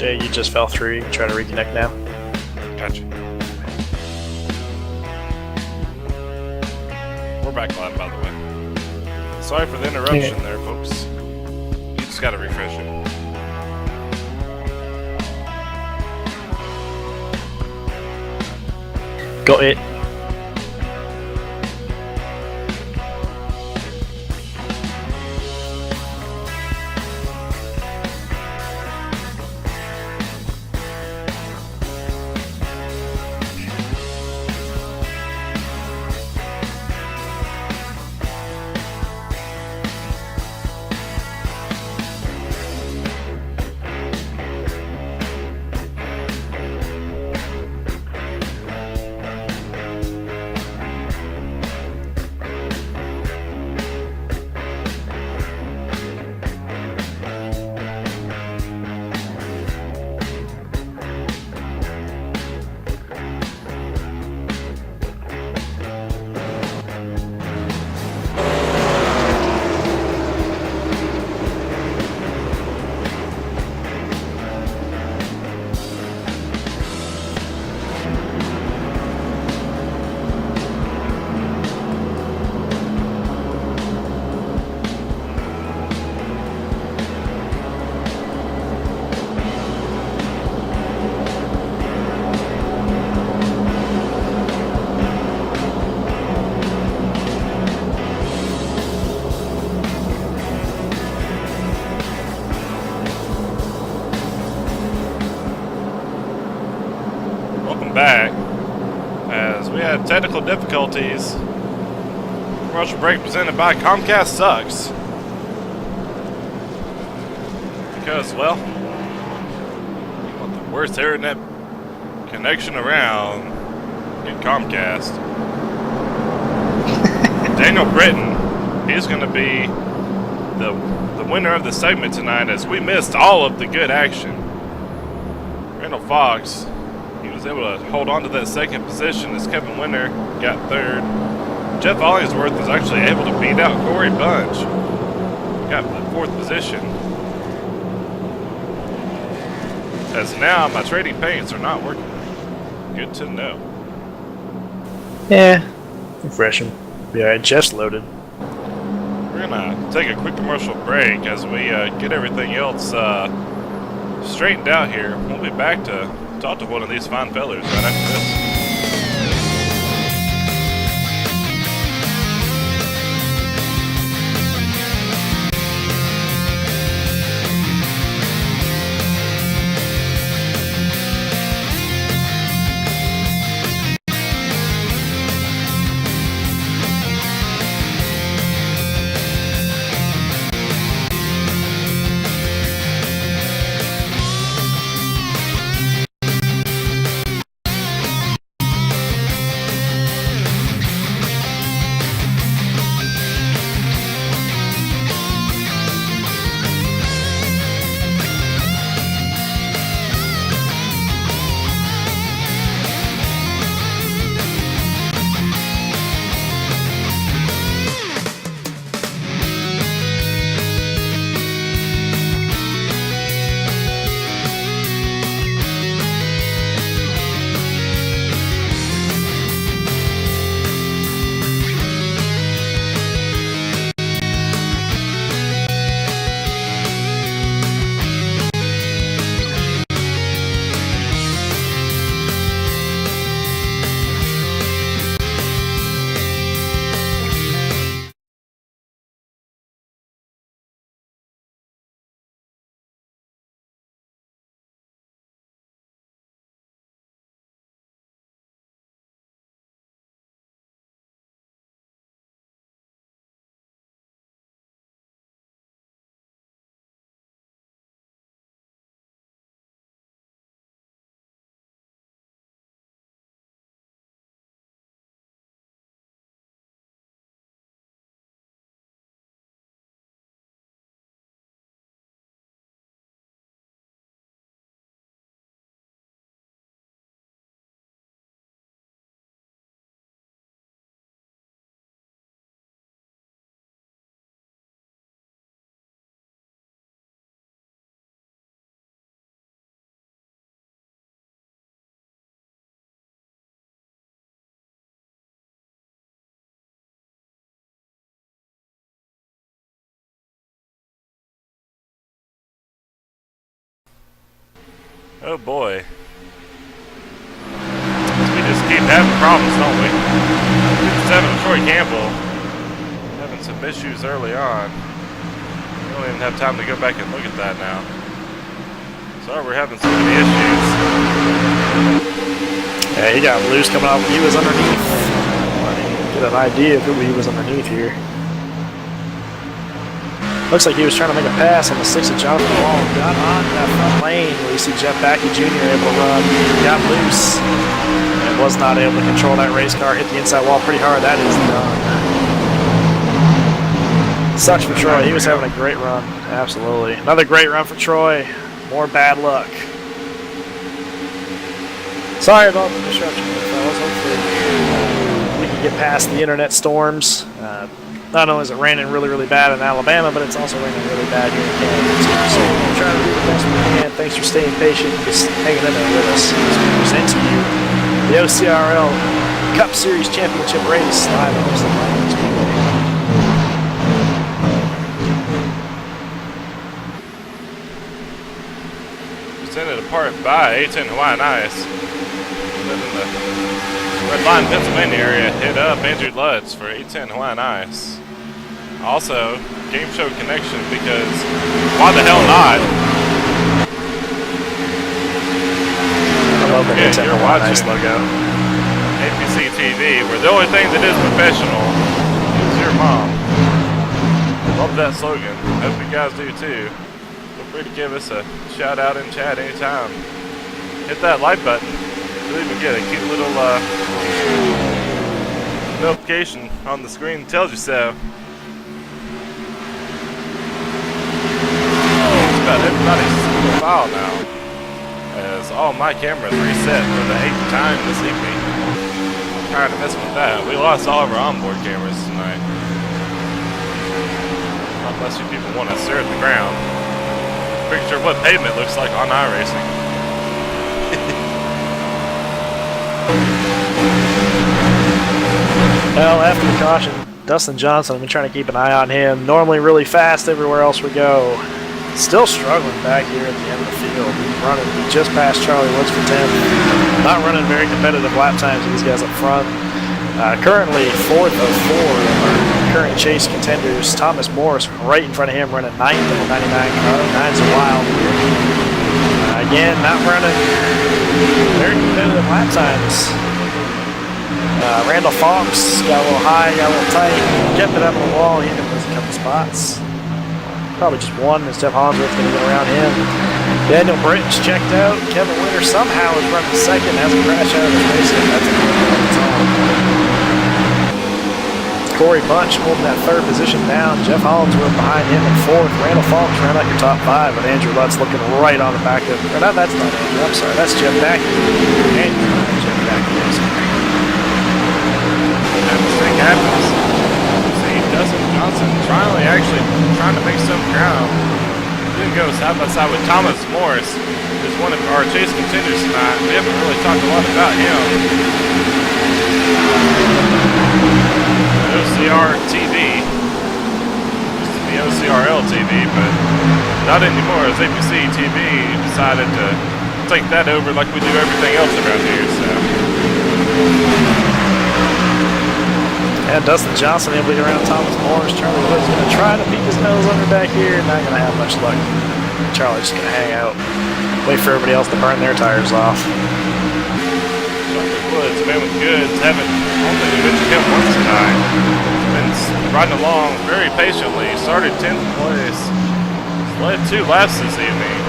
Jay, you just fell through. You can try to reconnect now. Gotcha. We're back live, by the way. Sorry for the interruption there, folks. You just gotta refresh it. Got it. Back as we had technical difficulties. Commercial break presented by Comcast sucks because, well, you want the worst internet connection around, get Comcast. Daniel Britton, he's going to be the winner of the segment tonight as we missed all of the good action. Randall Fox, was able to hold on to that second position as Kevin Winter got third. Jeff Hollingsworth was actually able to beat out Corey Bunch. Got the fourth position. As now my trading paints are not working. Good to know. Yeah, refresh him. Be alright, Jeff's loaded. We're gonna take a quick commercial break as we get everything else straightened out here. We'll be back to talk to one of these fine fellers right after this. Oh boy. We just keep having problems, don't we? 7 Troy Campbell having some issues early on. We don't even have time to go back and look at that now. Sorry we're having so many issues. Yeah, he got loose coming off. He was underneath. Get an idea of who he was underneath here. Looks like he was trying to make a pass on the 6 of Jonathan Wall. Got on that front lane where you see Jeff Backey Jr. able to run. Got loose. And was not able to control that race car. Hit the inside wall pretty hard. That is done. Sucks for Troy. He was having a great run. Absolutely. Another great run for Troy. More bad luck. Sorry about the disruption, fellas. Hopefully we can get past the internet storms. Not only is it raining really, really bad in Alabama, but it's also raining really bad here in Canada. So we'll try to do the best we can. Thanks for staying patient and just hanging in there with us as we present to you the OCRL Cup Series Championship race live at Hosted by Presented apart by A10 Hawaiian Ice. In the Red Line, Pennsylvania area, hit up Andrew Lutz for A10 Hawaiian Ice. Also, game show connection because why the hell not? I love the A10 Hawaiian Ice logo. APCtv, where the only thing that is professional is your mom. Love that slogan. Hope you guys do too. Feel free to give us a shout out in chat anytime. Hit that like button. You'll even get a cute little notification on the screen that tells you so. Just about everybody's single file now, as all my cameras reset for the 8th time this evening. I'm tired of messing with that. We lost all of our onboard cameras tonight. Not unless you people want to stare at the ground. Pretty sure what pavement looks like on iRacing. Well, after the caution, Dustin Johnson, I've been trying to keep an eye on him. Normally really fast everywhere else we go. Still struggling back here at the end of the field. Running just past Charlie Woods for 10th. Not running very competitive lap times with these guys up front. Currently 4th of 4 of our current chase contenders. Thomas Morris right in front of him running 9th in the 99 car. 9's a wild here. Again, not running very competitive lap times. Randall Fox got a little high, got a little tight, kept it up on the wall. He ended up losing a couple spots. Probably just one, as Jeff Hollingsworth going to get around him. Daniel Britton's checked out. Kevin Winter somehow is running second, has a crash out of his race. That's a good time. Corey Bunch holding that 3rd position down. Jeff Hollingsworth behind him in 4th. Randall Fox ran out your top 5, and Andrew Lutz looking right on the back of. Or no, that's not Andrew. I'm sorry, that's Jeff Backey. Jeff Backey. Mistake happens. See Dustin Johnson trying to make some ground. Didn't go side by side with Thomas Morris, who's one of our chase contenders tonight. We haven't really talked a lot about him. OCR TV. Used to be OCRL TV, but not anymore, as APC TV decided to take that over like we do everything else around here. So. And Dustin Johnson able to get around Thomas Morris. Charlie Woods going to try to peek his nose under back here. Not going to have much luck. Charlie's just going to hang out. Wait for everybody else to burn their tires off. Charlie Woods, man with goods, haven't only mentioned him once tonight. Been riding along very patiently. Started 10th place. Led 2 laps this evening.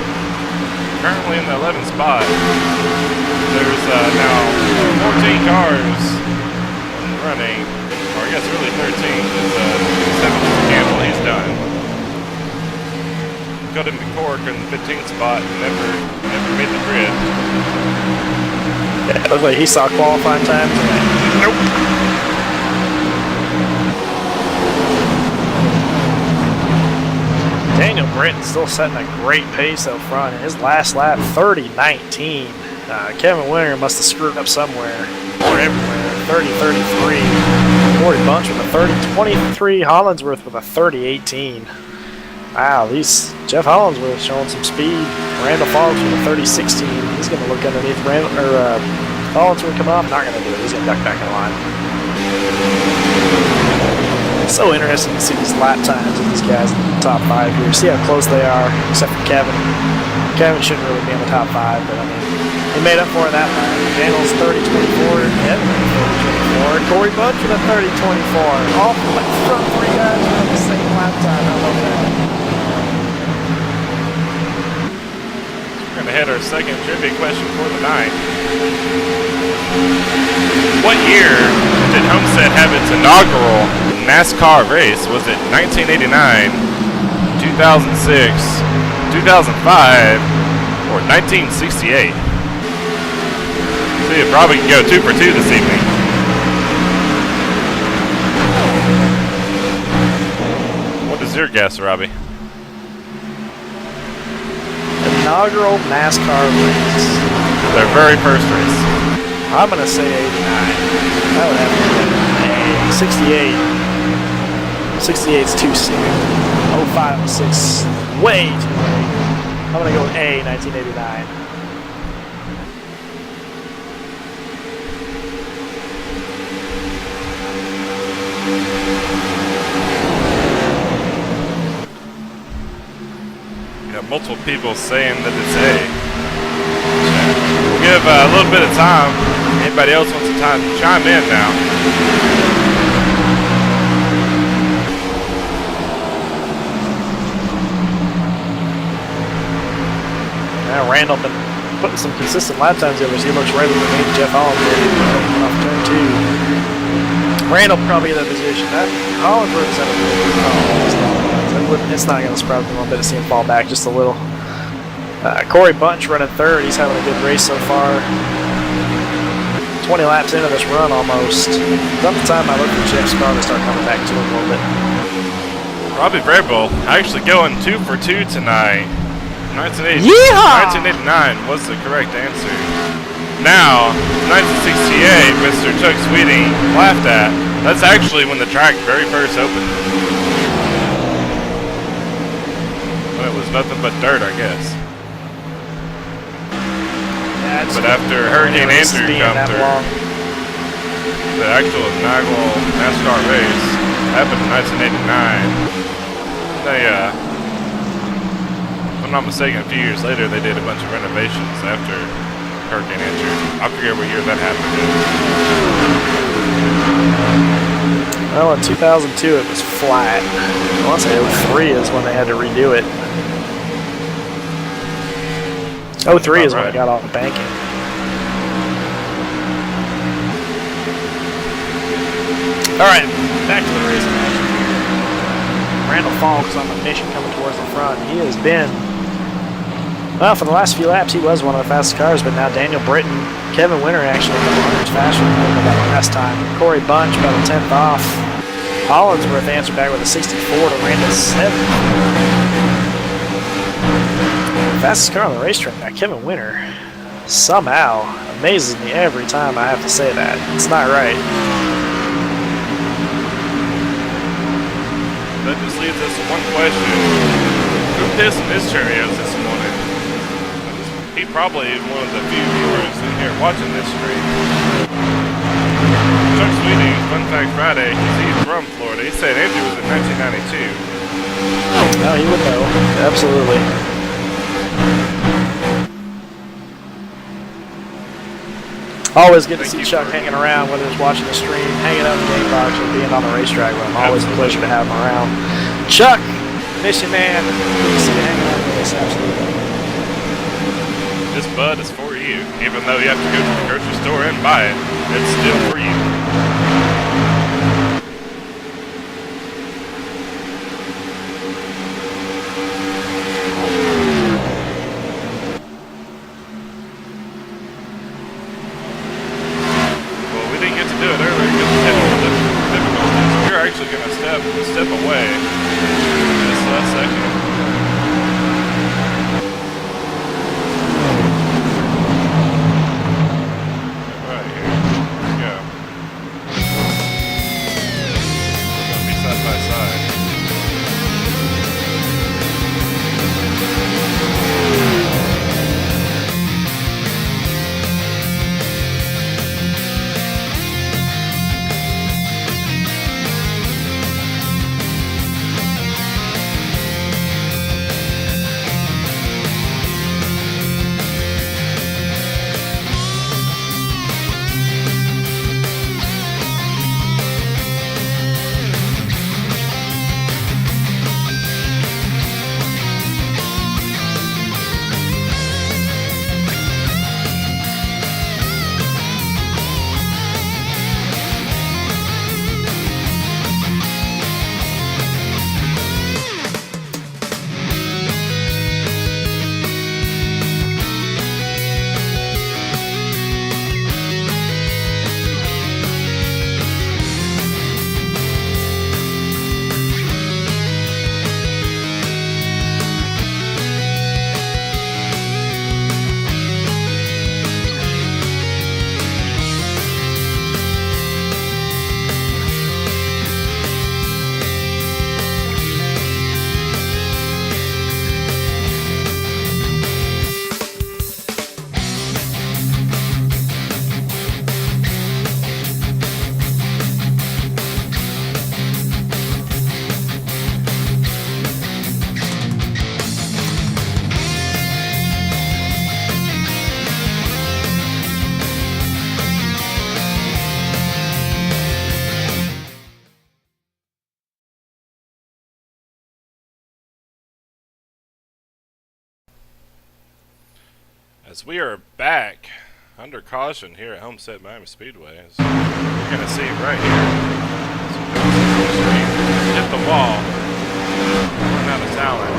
Currently in the 11th spot. There's now 14 cars running. Or I guess really 13 is 7th Campbell, he's done. Got him to Cork in the 15th spot and never made the grid. Yeah, it looked like he saw qualifying time tonight. Nope. Daniel Britton still setting a great pace up front. In his last lap, 30-19. Kevin Winter must have screwed up somewhere or everywhere. 30-33. Corey Bunch with a 30-23. Hollingsworth with a 30-18. Wow, Jeff Hollingsworth showing some speed Randall Foggs with a 30-16. He's going to look underneath Collins will come up. Not going to do it. He's going to duck back in line. It's so interesting to see these lap times of these guys in the top 5 here. See how close they are, except for Kevin. Kevin shouldn't really be in the top 5, but I mean, he made up for it that lap. Daniel's 30-24, Evan 30-24, Corey Bunch with a 30-24. All front 3 guys are on the same lap time. I love that. We're going to hit our second trivia question for the night. What year did Homestead have its inaugural NASCAR race? Was it 1989, 2006, 2005, or 1968? So you probably can go 2 for 2 this evening. What is your guess, Robbie? Inaugural NASCAR race. Their very first race. I'm going to say 89. That would have to be a 68. 68's too soon. 05 and 6, way too late. I'm going to go with A, 1989. Multiple people saying that it's A. We'll give a little bit of time. Anybody else wants some time to chime in now? Now Randall been putting some consistent lap times in, which he looks right with the name Jeff Hollins off turn 2. Randall probably in that position. That Hollins represented. It's not going to surprise me a little bit to see him fall back just a little. Corey Bunch running 3rd. He's having a good race so far. 20 laps into this run almost. About the time I look for Jeff's car to start coming back to him a little bit. Robbie Vrabel actually going 2 for 2 tonight. 1989 was the correct answer. Now, 1968, Mr. Chuck Sweeting laughed at. That's actually when the track very first opened. When it was nothing but dirt, I guess. Yeah, but after Hurricane Andrew come through, the actual inaugural NASCAR race happened in 1989. They, if I'm not mistaken, a few years later they did a bunch of renovations after Hurricane Andrew. I forget what year that happened in. Well, in 2002 it was flat. I want to say 03 is when they had to redo it. 03 is when it got off the banking. Alright, back to the racing action here. Randall Falks on the mission coming towards the front. He has been, well, for the last few laps, he was one of the fastest cars, but now Daniel Britton, Kevin Winter actually a couple hundreds faster than him about the last time. Corey Bunch about a 10th off. Hollinsworth answered back with a 64 to Randall's 7th. Fastest car on the racetrack now, Kevin Winter. Somehow amazes me every time I have to say that. It's not right. That just leaves us with one question. Who pissed in his Cheerios this morning? He probably is one of the few viewers in here watching this stream. Chuck Sweeting, Fun Fact Friday, he's from Florida. He said Andrew was in 1992. No, he would know. Absolutely. Always good to see Chuck hanging around, whether it's watching the stream, hanging out in the game box, or being on the racetrack with him. Always a pleasure to have him around. Chuck, miss you, man. Good to see you hanging out with us, absolutely. This bud is for you. Even though you have to go to the grocery store and buy it, it's still for you. Step away just a second. Right here. Here we go. We're going to be side by side. as we are back under caution here at Homestead Miami Speedway. As you're going to see right here. Hit the wall. Run out of talent.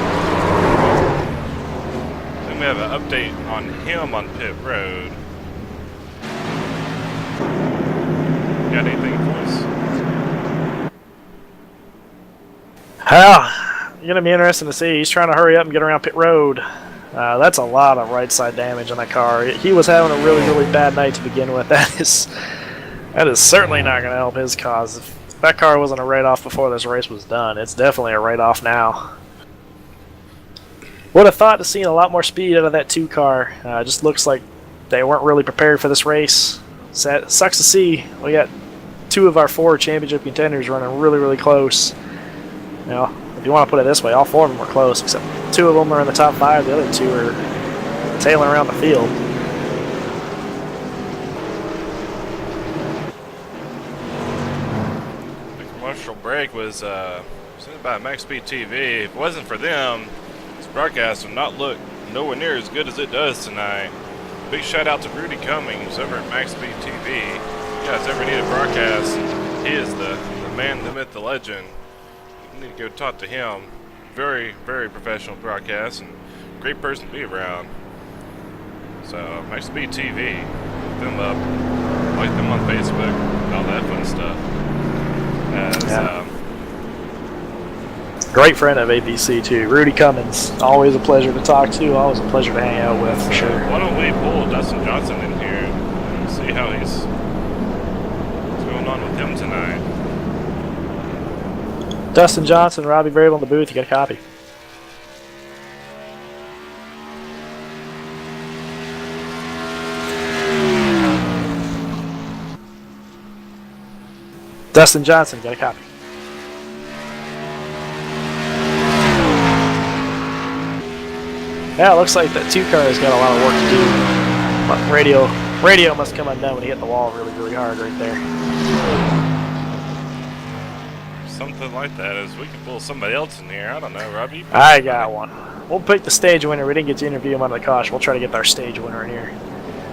Then we have an update on him on pit road. Got anything for us? Well, you're going to be interesting to see. He's trying to hurry up and get around pit road. That's a lot of right side damage on that car. He was having a really, really bad night to begin with. That is certainly not going to help his cause. If that car wasn't a write-off before this race was done, it's definitely a write-off now. Would have thought to see a lot more speed out of that 2 car. Just looks like they weren't really prepared for this race. Sucks to see. We got 2 of our 4 championship contenders running really, really close. You know, if you want to put it this way, all 4 of them were close, except 2 of them are in the top 5. The other 2 are tailing around the field. The commercial break was presented by APCtv. If it wasn't for them, this broadcast would not look nowhere near as good as it does tonight. Big shout out to Rudy Cummings over at APCtv. If you guys ever need a broadcast, he is the man, the myth, the legend. You need to go talk to him. Very, very professional broadcast and great person to be around. So, APCtv, look them up, like them on Facebook, and all that fun stuff. Great friend of APC too, Rudy Cummins. Always a pleasure to talk to, always a pleasure to hang out with, for sure. Why don't we pull Dustin Johnson in here and see how what's going on with him tonight. Dustin Johnson, Robbie Vrabel in the booth. You got a copy. Dustin Johnson, got a copy. Yeah, it looks like that 2 car has got a lot of work to do. But radio must come undone when he hit the wall really, really hard right there. Something like that, as we can pull somebody else in here. I don't know, Robbie. I got one. We'll pick the stage winner. We didn't get to interview him under the caution. We'll try to get our stage winner in here.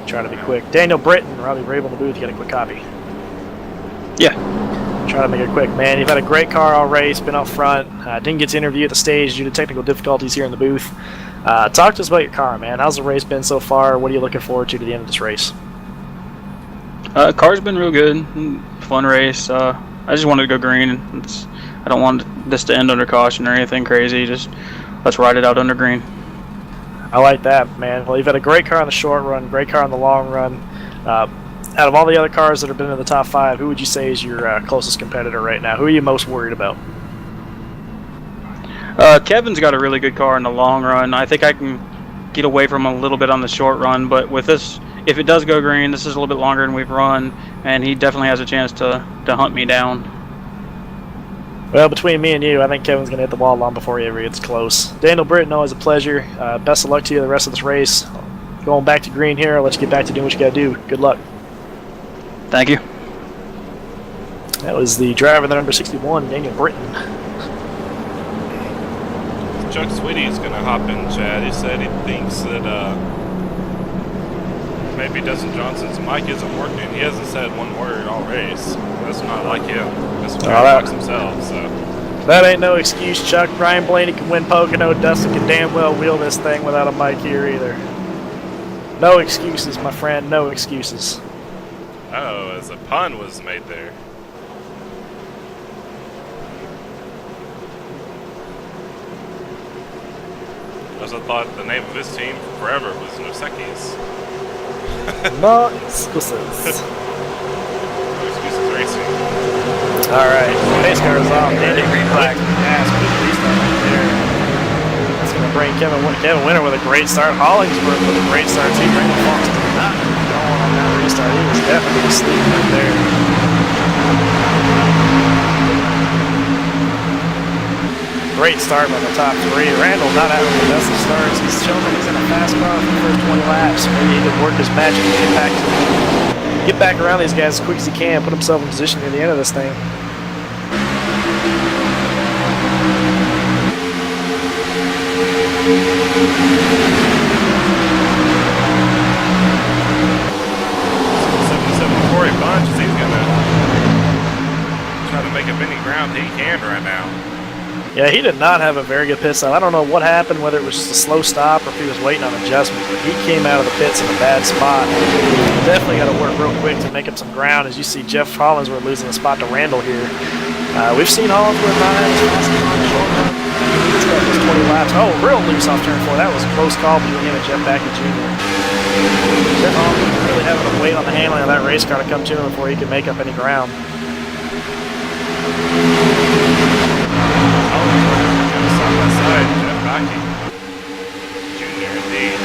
Try to be quick. Daniel Britton, Robbie Vrabel in the booth. You got a quick copy? Yeah. Try to make it quick, man. You've had a great car all race, been up front. Didn't get to interview at the stage due to technical difficulties here in the booth. Talk to us about your car, man. How's the race been so far? What are you looking forward to the end of this race? Car's been real good. Fun race. I just wanted to go green. I don't want this to end under caution or anything crazy. Just let's ride it out under green. I like that, man. Well, you've had a great car on the short run, great car on the long run. Out of all the other cars that have been in the top 5, who would you say is your closest competitor right now? Who are you most worried about? Kevin's got a really good car in the long run. I think I can get away from him a little bit on the short run, but with this, if it does go green, this is a little bit longer than we've run, and he definitely has a chance to hunt me down. Well, between me and you, I think Kevin's going to hit the wall long before he ever gets close. Daniel Britton, always a pleasure. Best of luck to you the rest of this race. Going back to green here, I'll let you get back to doing what you got to do. Good luck. Thank you. That was the driver, the number 61, Daniel Britton. Chuck Sweetie is going to hop in, Chad. He said he thinks that maybe Dustin Johnson's mic isn't working. He hasn't said one word all race. That's not like him. That's what he talks himself. So that ain't no excuse, Chuck. Brian Blaney can win Pocono. Dustin can damn well wheel this thing without a mic here either. No excuses, my friend. No excuses. Oh, as a pun was made there. I thought the name of his team forever was Nosekis. No excuses. No excuses racing. Alright, pace car is off. Danny green flag. Gas, good restart right there. That's going to bring Kevin Winter with a great start. Hollingsworth with a great start too. Brandon Fox did not go on that restart. He was definitely asleep right there. Great start by the top 3. Randall not having the best of starts. He's shown that he's in a fast car for the first 20 laps. Maybe he could work his magic and get back around these guys as quick as he can, put himself in position near the end of this thing. make up any ground he can right now. Yeah, he did not have a very good pit stop. I don't know what happened, whether it was just a slow stop or if he was waiting on adjustments, but he came out of the pits in a bad spot. Definitely got to work real quick to make up some ground. As you see, Jeff Hollingsworth losing the spot to Randall here. We've seen Hollingsworth not have his fast on the short run. He's got his 20 laps. Oh, real loose off turn 4. That was a close call between him and Jeff Backey Jr. Jeff Hollingsworth really having to wait on the handling of that race car to come to him before he can make up any ground. Side by side, Jeff Backey Jr. indeed.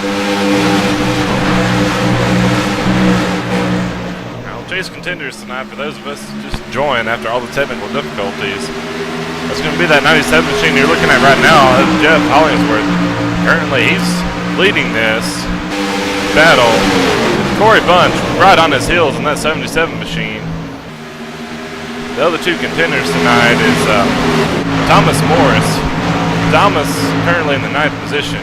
Now, chase contenders tonight for those of us just join after all the technical difficulties. That's going to be that 97 machine you're looking at right now. Jeff Hollingsworth. Currently, he's leading this battle. Corey Bunch right on his heels in that 77 machine. The other two contenders tonight is Thomas Morris. Thomas currently in the 9th position.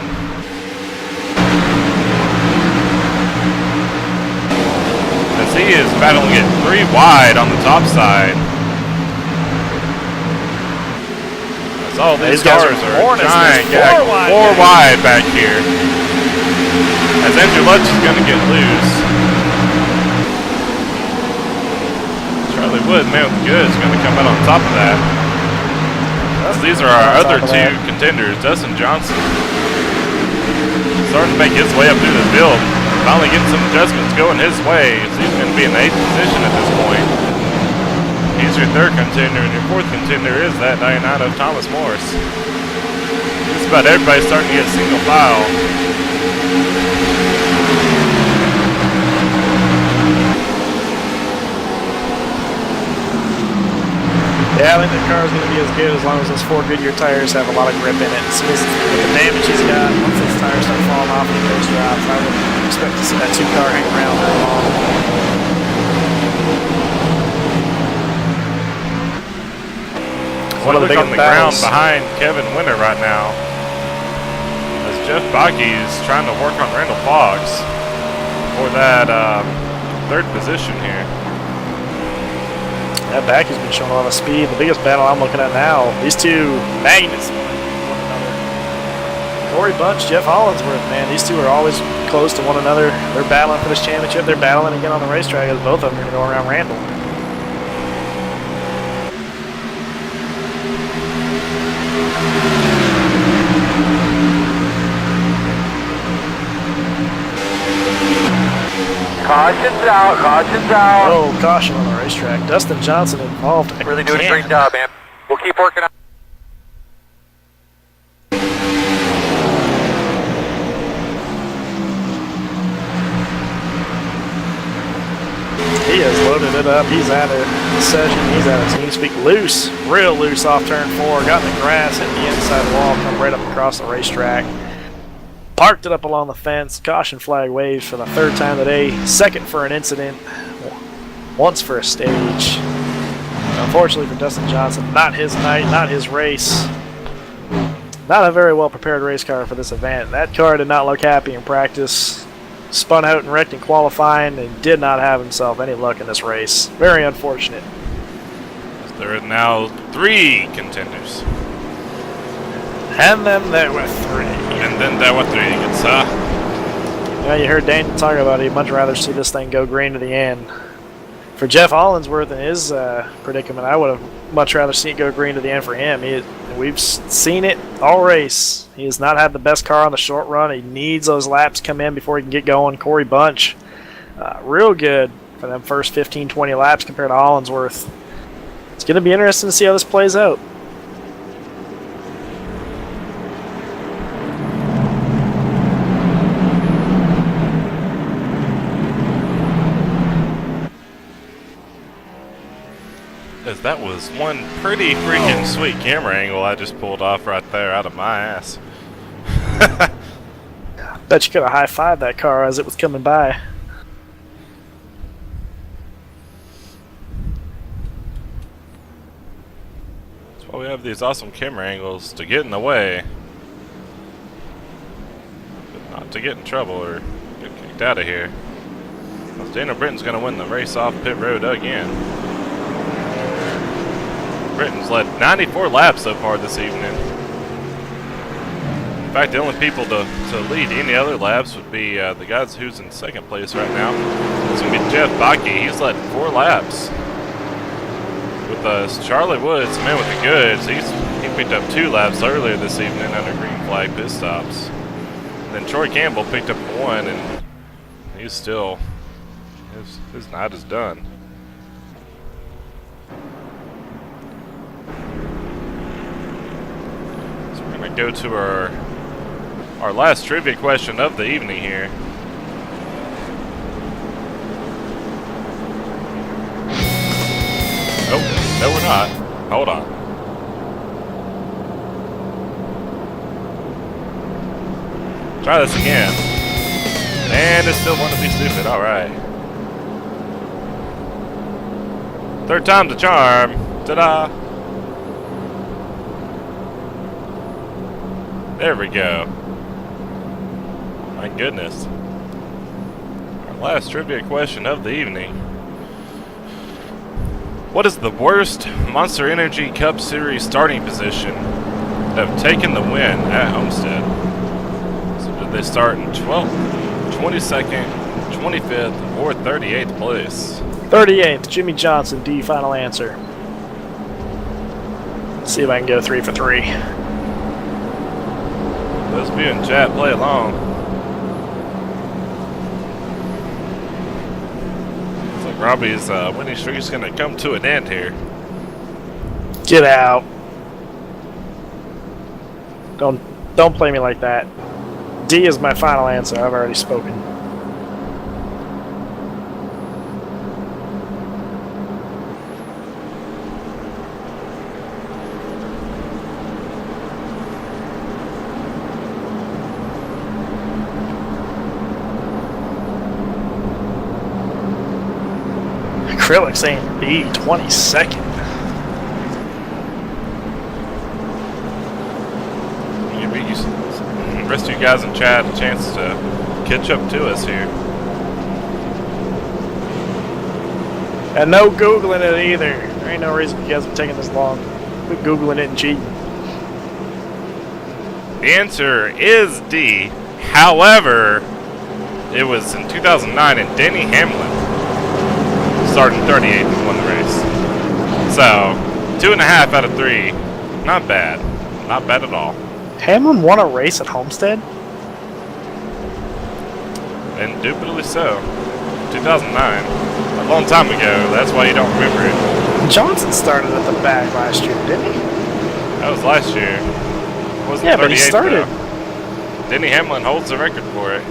As he is battling it 3 wide on the top side. As all these cars are giant, 4 wide back here. As Andrew Lutz is going to get loose. Charlie Wood, man with the good, is going to come out on top of that. These are our other two contenders. Dustin Johnson starting to make his way up through the field. Finally getting some adjustments going his way. So he's going to be in the 8th position at this point. He's your 3rd contender, and your 4th contender is that 99 of Thomas Morris. Just about everybody's starting to get single file. Yeah, I think the car is going to be as good as long as those 4 Goodyear tires have a lot of grip in it. So with the damage he's got, once those tires start falling off and he goes drops, I would expect to see that 2 car hang around very long. One of the big on the ground behind Kevin Winter right now. As Jeff Backey is trying to work on Randall Fox for that 3rd position here. That Backey's been showing a lot of speed. The biggest battle I'm looking at now, these 2 magnets. Corey Bunch, Jeff Hollingsworth, man, these 2 are always close to one another. They're battling for this championship. They're battling again on the racetrack as both of them are going to go around Randall. Caution's out, caution's out. Oh, caution on the racetrack. Dustin Johnson involved. Really doing a great job, man. We'll keep working on. He has loaded it up. He's out of session. He's out of team speak. Loose, real loose off turn 4. Got in the grass, hit the inside wall, come right up across the racetrack. Parked it up along the fence. Caution flag waves for the 3rd time today. 2nd for an incident. Once for a stage. Unfortunately for Dustin Johnson, not his night, not his race. Not a very well prepared race car for this event. That car did not look happy in practice. Spun out and wrecked in qualifying and did not have himself any luck in this race. Very unfortunate. There are now 3 contenders. And then there were 3. And then there were 3. It's Yeah, you heard Daniel talk about it. He'd much rather see this thing go green to the end. For Jeff Hollingsworth in his predicament, I would have much rather seen it go green to the end for him. We've seen it all race. He has not had the best car on the short run. He needs those laps to come in before he can get going. Corey Bunch, real good for them first 15, 20 laps compared to Hollingsworth. It's going to be interesting to see how this plays out. As that was one pretty freaking sweet camera angle I just pulled off right there out of my ass. Bet you could have high-fived that car as it was coming by. That's why we have these awesome camera angles, to get in the way. But not to get in trouble or get kicked out of here. Daniel Britton's going to win the race off pit road again. Britton's led 94 laps so far this evening. In fact, the only people to lead any other laps would be the guys who's in second place right now. It's going to be Jeff Bakke. He's led 4 laps. With Charlie Woods, man with the goods, he picked up 2 laps earlier this evening under green flag pit stops. And then Troy Campbell picked up 1, and he's still, his night is done. So we're going to go to our last trivia question of the evening here. Oh, no we're not. Hold on. Try this again. And it still wanted to be stupid. Alright. Third time's a charm. Ta-da! There we go. My goodness. Our last trivia question of the evening. What is the worst Monster Energy Cup Series starting position that have taken the win at Homestead? So did they start in 12th, 22nd, 25th, or 38th place? 38th, Jimmy Johnson, D, final answer. Let's see if I can go 3 for 3. Those of you in chat, play along. Looks like Robbie's winning streak is going to come to an end here. Get out. Don't play me like that. D is my final answer. I've already spoken. Acrylic saying B, 22nd. The rest of you guys in chat a chance to catch up to us here. And no Googling it either. There ain't no reason you guys are taking this long. Quit Googling it and cheating. The answer is D. However, it was in 2009 and Denny Hamlin started 38th and won the race. So, 2.5 out of 3. Not bad. Not bad at all. Hamlin won a race at Homestead? Indubitably so. 2009. A long time ago. That's why you don't remember it. Johnson started at the back last year, didn't he? That was last year. Wasn't Yeah, but he started. Though. Denny Hamlin holds the record for it.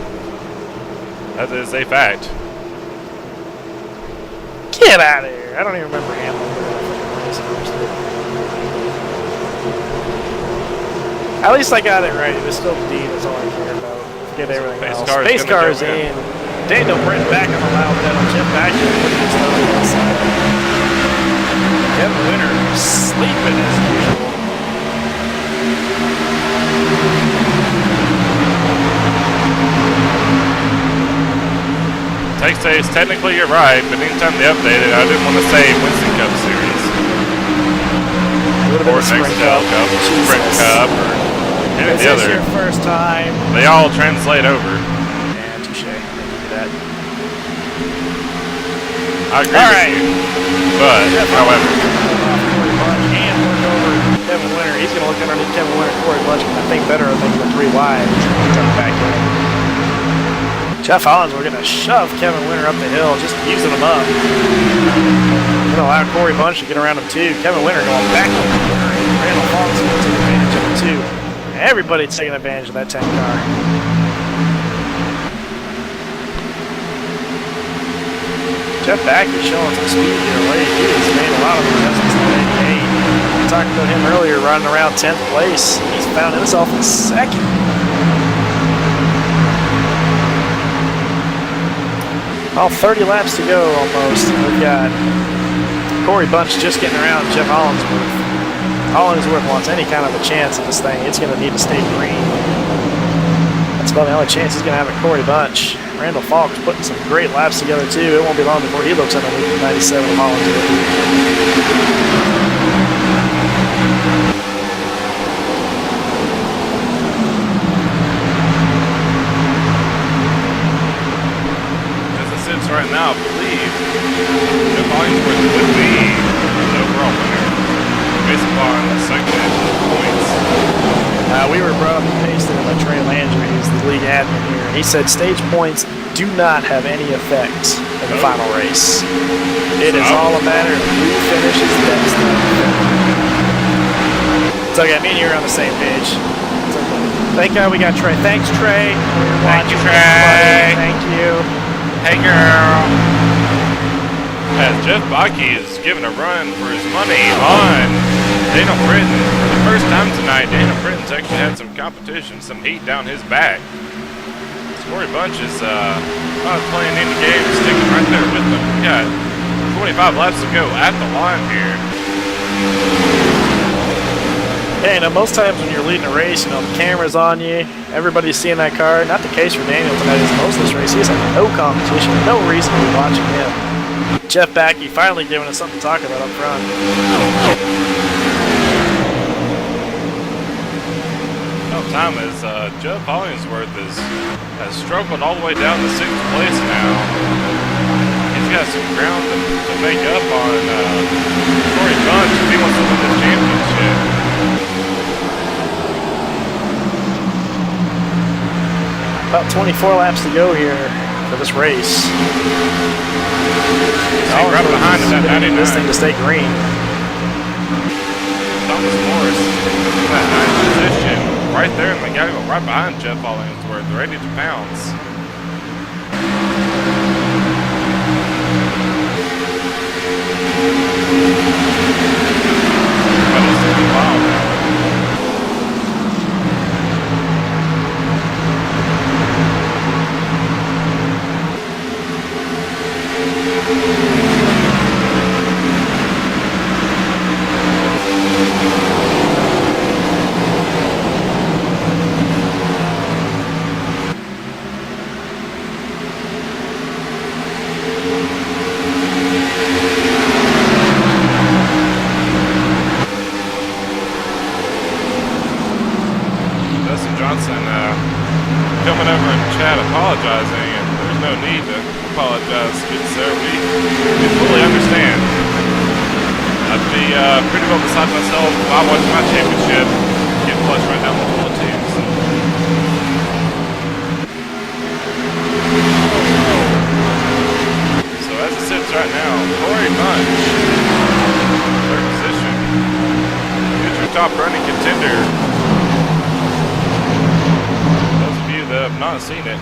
That is a fact. Get out of here. I don't even remember Hamlin winning a race at Homestead. At least I got it right. It was still D. That's all I care about. Forget everything else. Space car is in. Daniel Britton back on the loud pedal. Jeff back here putting his thumb on the side. Kevin Winter sleeping as usual. Take says technically you're right, but anytime they update it, I didn't want to say Winston Cup Series. Or Nextel Cup, Sprint Cup, or any of the other. This is your first time. They all translate over. And touche. Thank you for that. I agree with you. But, however. And work over Kevin Winter. He's going to look underneath Kevin Winter, Corey Butch, I think better than the 3 wide. Back in. Jeff Hollins, we're going to shove Kevin Winter up the hill, just using him up. Going to allow Corey Bunch to get around him too. Kevin Winter going back over Winter, and Randall Fox going to take advantage of it too. Everybody's taking advantage of that tank car. Jeff Bakke showing some speed here late. He has made a lot of adjustments in that 88. We talked about him earlier running around 10th place. He's found himself in second. All 30 laps to go almost. We've got Corey Bunch just getting around Jeff Hollingsworth. Hollingsworth wants any kind of a chance at this thing. It's going to need to stay green. That's about the only chance he's going to have at Corey Bunch. Randall Falk's putting some great laps together too. It won't be long before he looks underneath the 97 of Holland. As it sits right now, I believe the Hollingsworth would be the overall winner based upon the segment points. We were brought up and pasted by Trey Landry, who's the league admin here. He said stage points do not have any effect in the final race. It is all a matter of who finishes best. It's okay, me and you are on the same page. Thank God we got Trey. Thanks, Trey. Thank you, Trey. Thank you. Hey, girl. As Jeff Bakke is giving a run for his money on Daniel Britton. For the first time tonight, Daniel Britton's actually had some competition, some heat down his back. Corey Bunch is not playing any games, sticking right there with them. We got 25 laps to go at the line here. Yeah, most times when you're leading a race, the camera's on you, everybody's seeing that car. Not the case for Daniel tonight. As most of this race, he has no competition, no reason to be watching him. Jeff Bakke finally giving us something to talk about up front. Time is Jeff Hollingsworth has struggled all the way down to 6th place now. He's got some ground to make up on Corey Bunch if he wants to win this championship. About 24 laps to go here for this race. Right behind him at 99. This thing to stay green. Thomas Morris in that 9th position. Right there in the gaggle, right behind Jeff Hollingsworth, ready to pounce. But it's going to be wild now. Coming over in chat apologizing, and there's no need to apologize, good sir. We fully understand. I'd be pretty well beside myself if I watched my championship get flushed right down the toilet too. So as it sits right now, Corey Bunch, 3rd position, future top running contender. Have not seen it.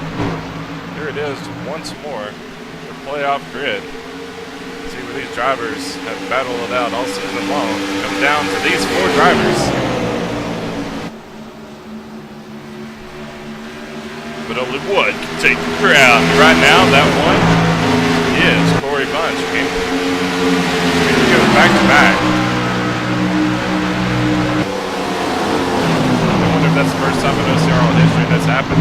Here it is once more. The playoff grid. See where these drivers have battled it out all season long. Come down to these 4 drivers. But only one can take the crown. Right now, that one is Corey Bunch. He goes back to back. That's the first time in OCRL history that's happened.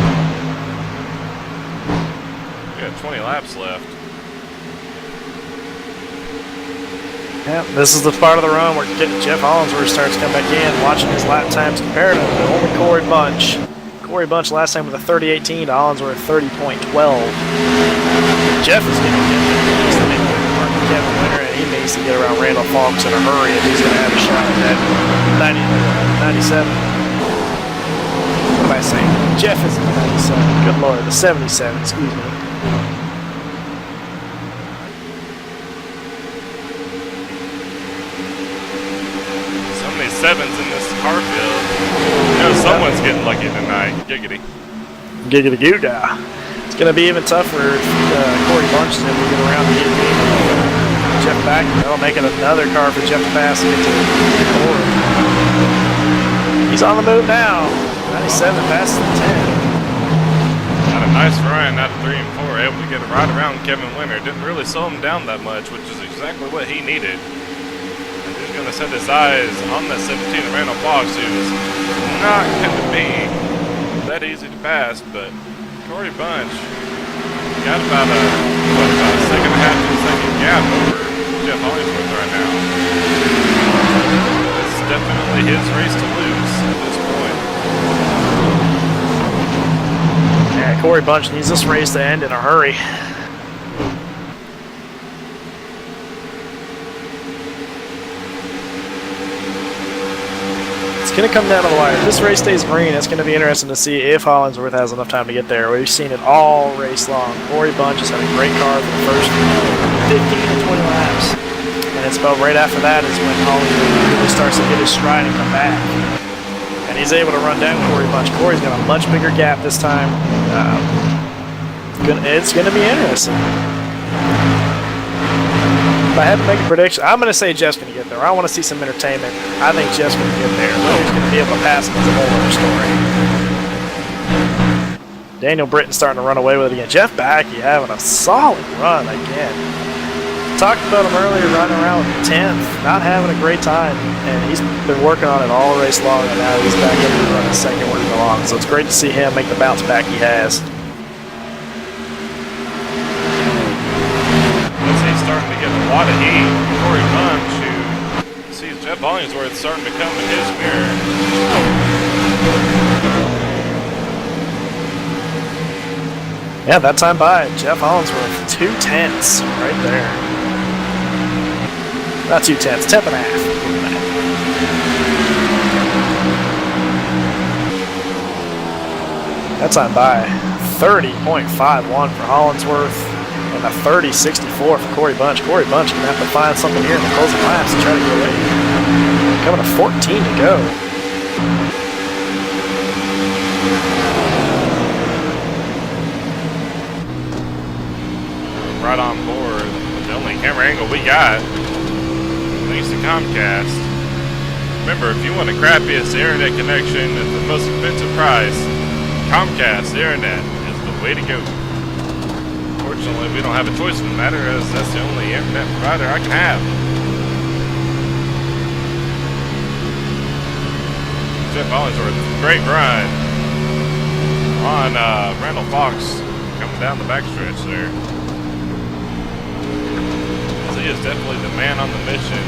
We got 20 laps left. Yeah, this is the part of the run where Jeff Hollingsworth starts to come back in, watching his lap times comparative to only Corey Bunch. Corey Bunch last time with a 30.18 to Hollingsworth 30.12. Jeff is going to get the big Kevin Winter, and he needs to get around Randall Falks in a hurry if he's going to have a shot at that 97. What am I saying? Jeff is in the 97. Good Lord, the 77, excuse me. 7s in this car field. Someone's getting lucky tonight. Giggity. Giggity goo-da. It's going to be even tougher if Corey Bunch is able to get around the 18. Jeff back. That'll make it another car for Jeff to pass and get to Corey. He's on the move now. 97 passes the 10. Had a nice run out of 3 and 4, able to get right around Kevin Winter. Didn't really slow him down that much, which is exactly what he needed. And he's going to set his eyes on that 17 of Randall Fox, who's not going to be that easy to pass, but Corey Bunch got about a second and a half to a second gap over Jeff Hollingsworth right now. It's definitely his race to lose at this point. Yeah, Corey Bunch needs this race to end in a hurry. It's going to come down to the wire. If this race stays green, it's going to be interesting to see if Hollingsworth has enough time to get there. We've seen it all race long. Corey Bunch has had a great car for the first 15 to 20 laps. And it's about right after that is when Hollingsworth really starts to get his stride and come back. And he's able to run down Corey Bunch. Corey's got a much bigger gap this time. It's going to be interesting. If I had to make a prediction, I'm going to say Jeff's going to get there. I want to see some entertainment. I think Jeff's going to get there. Whether he's going to be able to pass him is a whole other story. Daniel Britton's starting to run away with it again. Jeff Backey having a solid run again. Talked about him earlier, running around 10th, not having a great time, and he's been working on it all race long, and now he's back up and running second working along. So it's great to see him make the bounce back he has. Starting to get a lot of heat. Corey Bunch, who sees Jeff Hollingsworth starting to come in his mirror. Yeah, that time by Jeff Hollingsworth, 2/10 right there. Not 2/10, 10th and a half. That time by 30.51 for Hollingsworth. And a 30.64 for Corey Bunch. Corey Bunch going to have to find something here in the closing laps to try to get away. Coming to 14 to go. Right on board. The only camera angle we got, thanks to Comcast. Remember, if you want the crappiest internet connection at the most expensive price, Comcast Internet is the way to go. Unfortunately, we don't have a choice in the matter, as that's the only internet provider I can have. Jeff Hollingsworth, great run on Randall Fox coming down the backstretch there. He is definitely the man on the mission.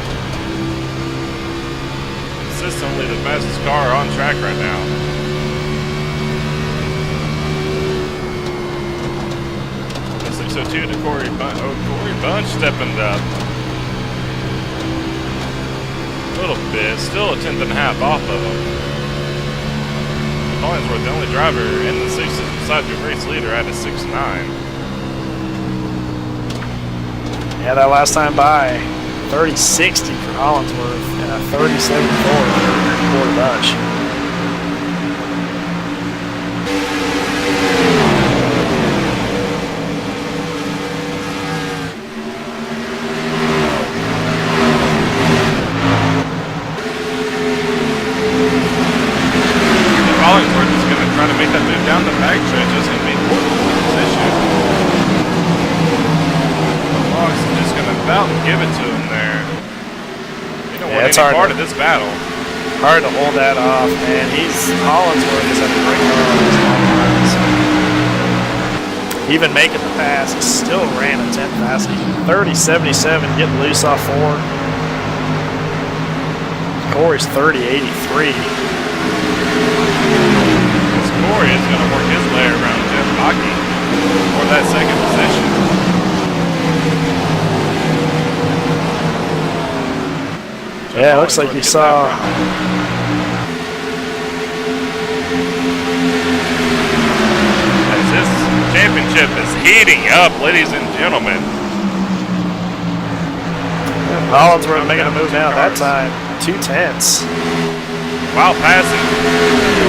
Consistently the fastest car on track right now. So two to Corey Bunch. Oh, Corey Bunch stepping up a little bit. Still a 10th and a half off of him. Hollingsworth, the only driver in the 6th beside the race leader at a 6.9. Yeah, that last time by 30.60 for Hollingsworth and a 30.74 for Corey Bunch. Hollingsworth is going to try to make that move down the backstretch. It's going to be fourth position. Fox is just going to about give it to him there. You don't want any part of this battle. Hard to hold that off, man. Hollingsworth is having a great car on his long runs. Even making the pass, he still ran a 10th fast. 30.77, getting loose off 4. Corey's 30.83. Corey is going to work his way around Jeff Backey for that second position. Yeah, it looks like you saw. As this championship is heating up, ladies and gentlemen. Hollingsworth making a move now that time. 2/10. While passing,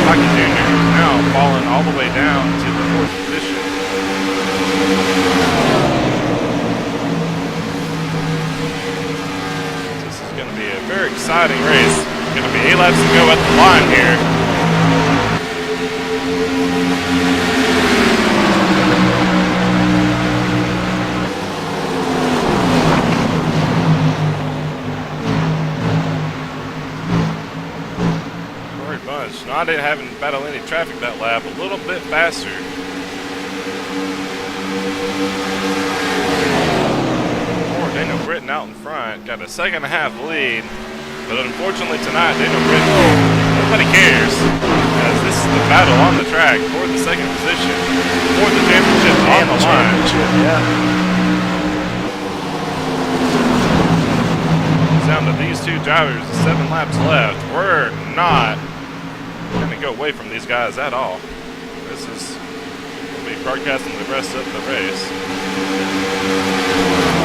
Backey Jr. is now falling all the way down to the 4th position. This is going to be a very exciting race. It's going to be 8 laps to go at the line here. Not having battled any traffic that lap, a little bit faster. Or Daniel Britton out in front, got a second and a half lead. But unfortunately tonight, Daniel Britton, nobody cares. As this is the battle on the track for the second position, for the championship on the line. Yeah. Down to these two drivers, 7 laps left. We're not going to go away from these guys at all. This is going to be broadcasting the rest of the race.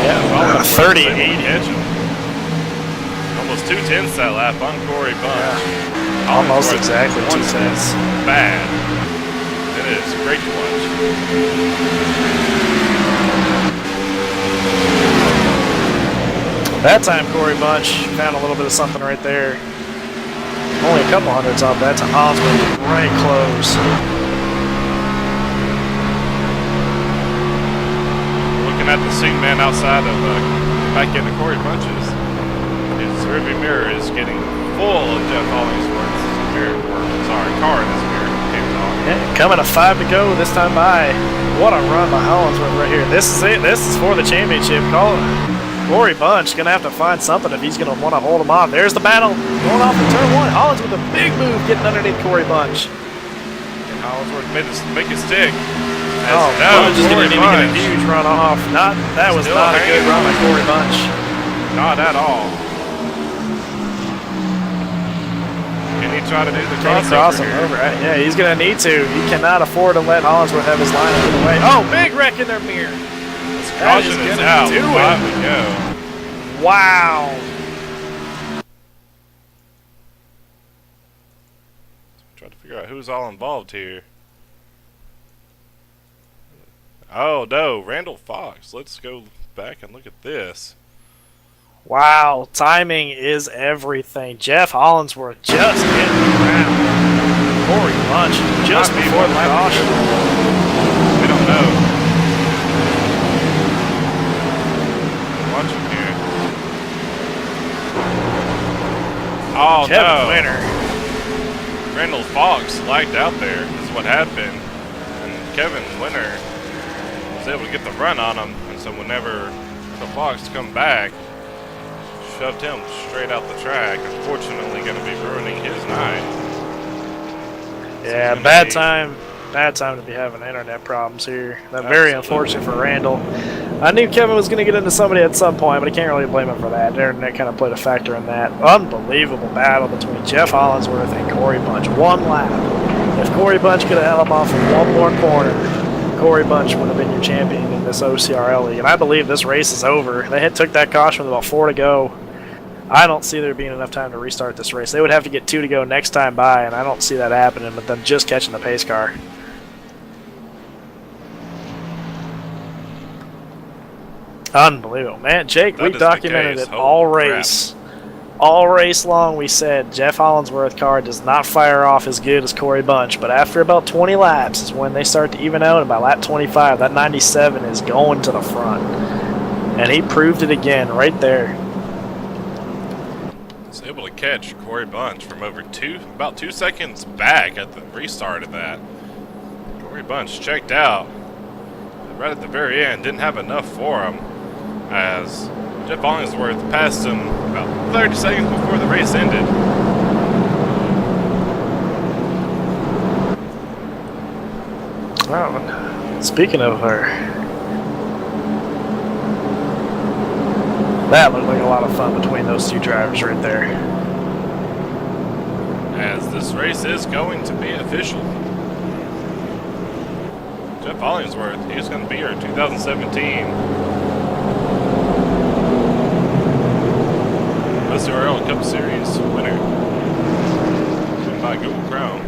Yeah, 30-80. Almost 2/10 that lap on Corey Bunch. Yeah. Almost exactly 2/10. Bad. It is great to watch. That time, Corey Bunch found a little bit of something right there. Only a couple hundredths off that time. Osborne right close. Looking at the seat man outside of back into Corey Bunch's. His rearview mirror is getting full of Jeff Hollingsworth's mirror. Car in his mirror. Yeah, coming to 5 to go this time by. What a run by Hollingsworth right here. This is it. This is for the championship. Corey Bunch going to have to find something if he's going to want to hold him off. There's the battle going off in turn 1. Hollins with a big move getting underneath Corey Bunch. And Hollingsworth make it stick. Oh, Bunch is going to need to get a huge run off. That was not a good run by Corey Bunch. Not at all. Can he try to do the cross him over? Yeah, he's going to need to. He cannot afford to let Hollingsworth have his line out of the way. Oh, big wreck in their mirror. Caution is out. 5 to go. Wow. Try to figure out who's all involved here. Oh no, Randall Fox. Let's go back and look at this. Wow, timing is everything. Jeff Hollingsworth just getting around. Corey Bunch just before the caution. We don't know. Watching here. Oh Kevin no. Winter. Randall Fox lagged out there is what happened. And Kevin Winter was able to get the run on him. And so whenever Randall Fox come back, shoved him straight out the track. Unfortunately, going to be ruining his night. Yeah, bad time to be having internet problems here. Very unfortunate for Randall. I knew Kevin was going to get into somebody at some point, but I can't really blame him for that. The internet kind of played a factor in that. Unbelievable battle between Jeff Hollingsworth and Corey Bunch. 1 lap. If Corey Bunch could have held him off in 1 more corner, Corey Bunch would have been your champion in this OCRL league. And I believe this race is over. They took that caution with about 4 to go. I don't see there being enough time to restart this race. They would have to get 2 to go next time by, and I don't see that happening with them just catching the pace car. Unbelievable. Man, Jake, we documented it all race. All race long we said Jeff Hollingsworth car does not fire off as good as Corey Bunch, but after about 20 laps is when they start to even out, and by lap 25, that 97 is going to the front. And he proved it again right there. Was able to catch Corey Bunch from about 2 seconds back at the restart of that. Corey Bunch checked out right at the very end, didn't have enough for him as Jeff Hollingsworth passed him about 30 seconds before the race ended. Well, speaking of her, that looked like a lot of fun between those 2 drivers right there. As this race is going to be official. Jeff Hollingsworth, he's going to be our 2017 OCRL Cup Series winner. By Google Crown.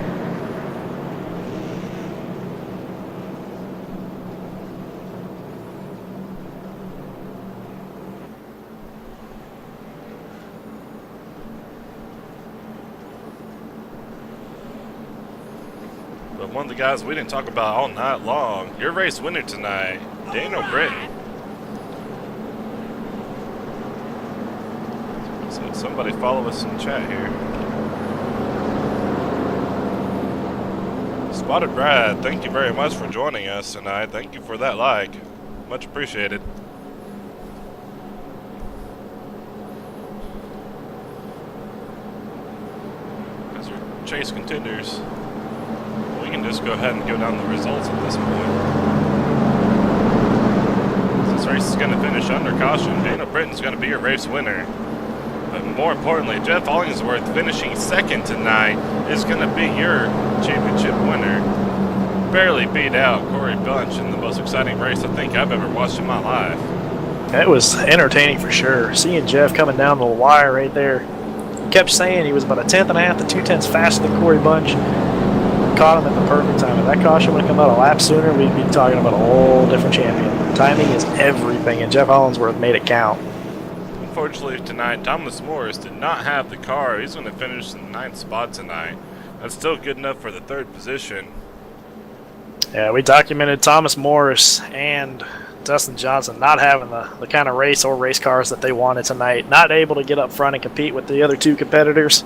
But one of the guys we didn't talk about all night long, your race winner tonight, Daniel Britton. So somebody follow us in the chat here. Spotted Brad, thank you very much for joining us tonight. Thank you for that like. Much appreciated. As our chase continues, we can just go ahead and go down the results at this point. This race is going to finish under caution. Daniel Britton's going to be your race winner. But more importantly, Jeff Hollingsworth finishing second tonight is going to be your championship winner. Barely beat out Corey Bunch in the most exciting race I think I've ever watched in my life. It was entertaining for sure. Seeing Jeff coming down the wire right there. He kept saying he was about a tenth and a half to 2/10 faster than Corey Bunch. Caught him at the perfect time. If that caution would have come out a lap sooner, we'd be talking about a whole different champion. Timing is everything, and Jeff Hollingsworth made it count. Unfortunately tonight, Thomas Morris did not have the car. He's going to finish in the 9th spot tonight. That's still good enough for the 3rd position. Yeah, we documented Thomas Morris and Dustin Johnson not having the kind of race or race cars that they wanted tonight. Not able to get up front and compete with the other two competitors.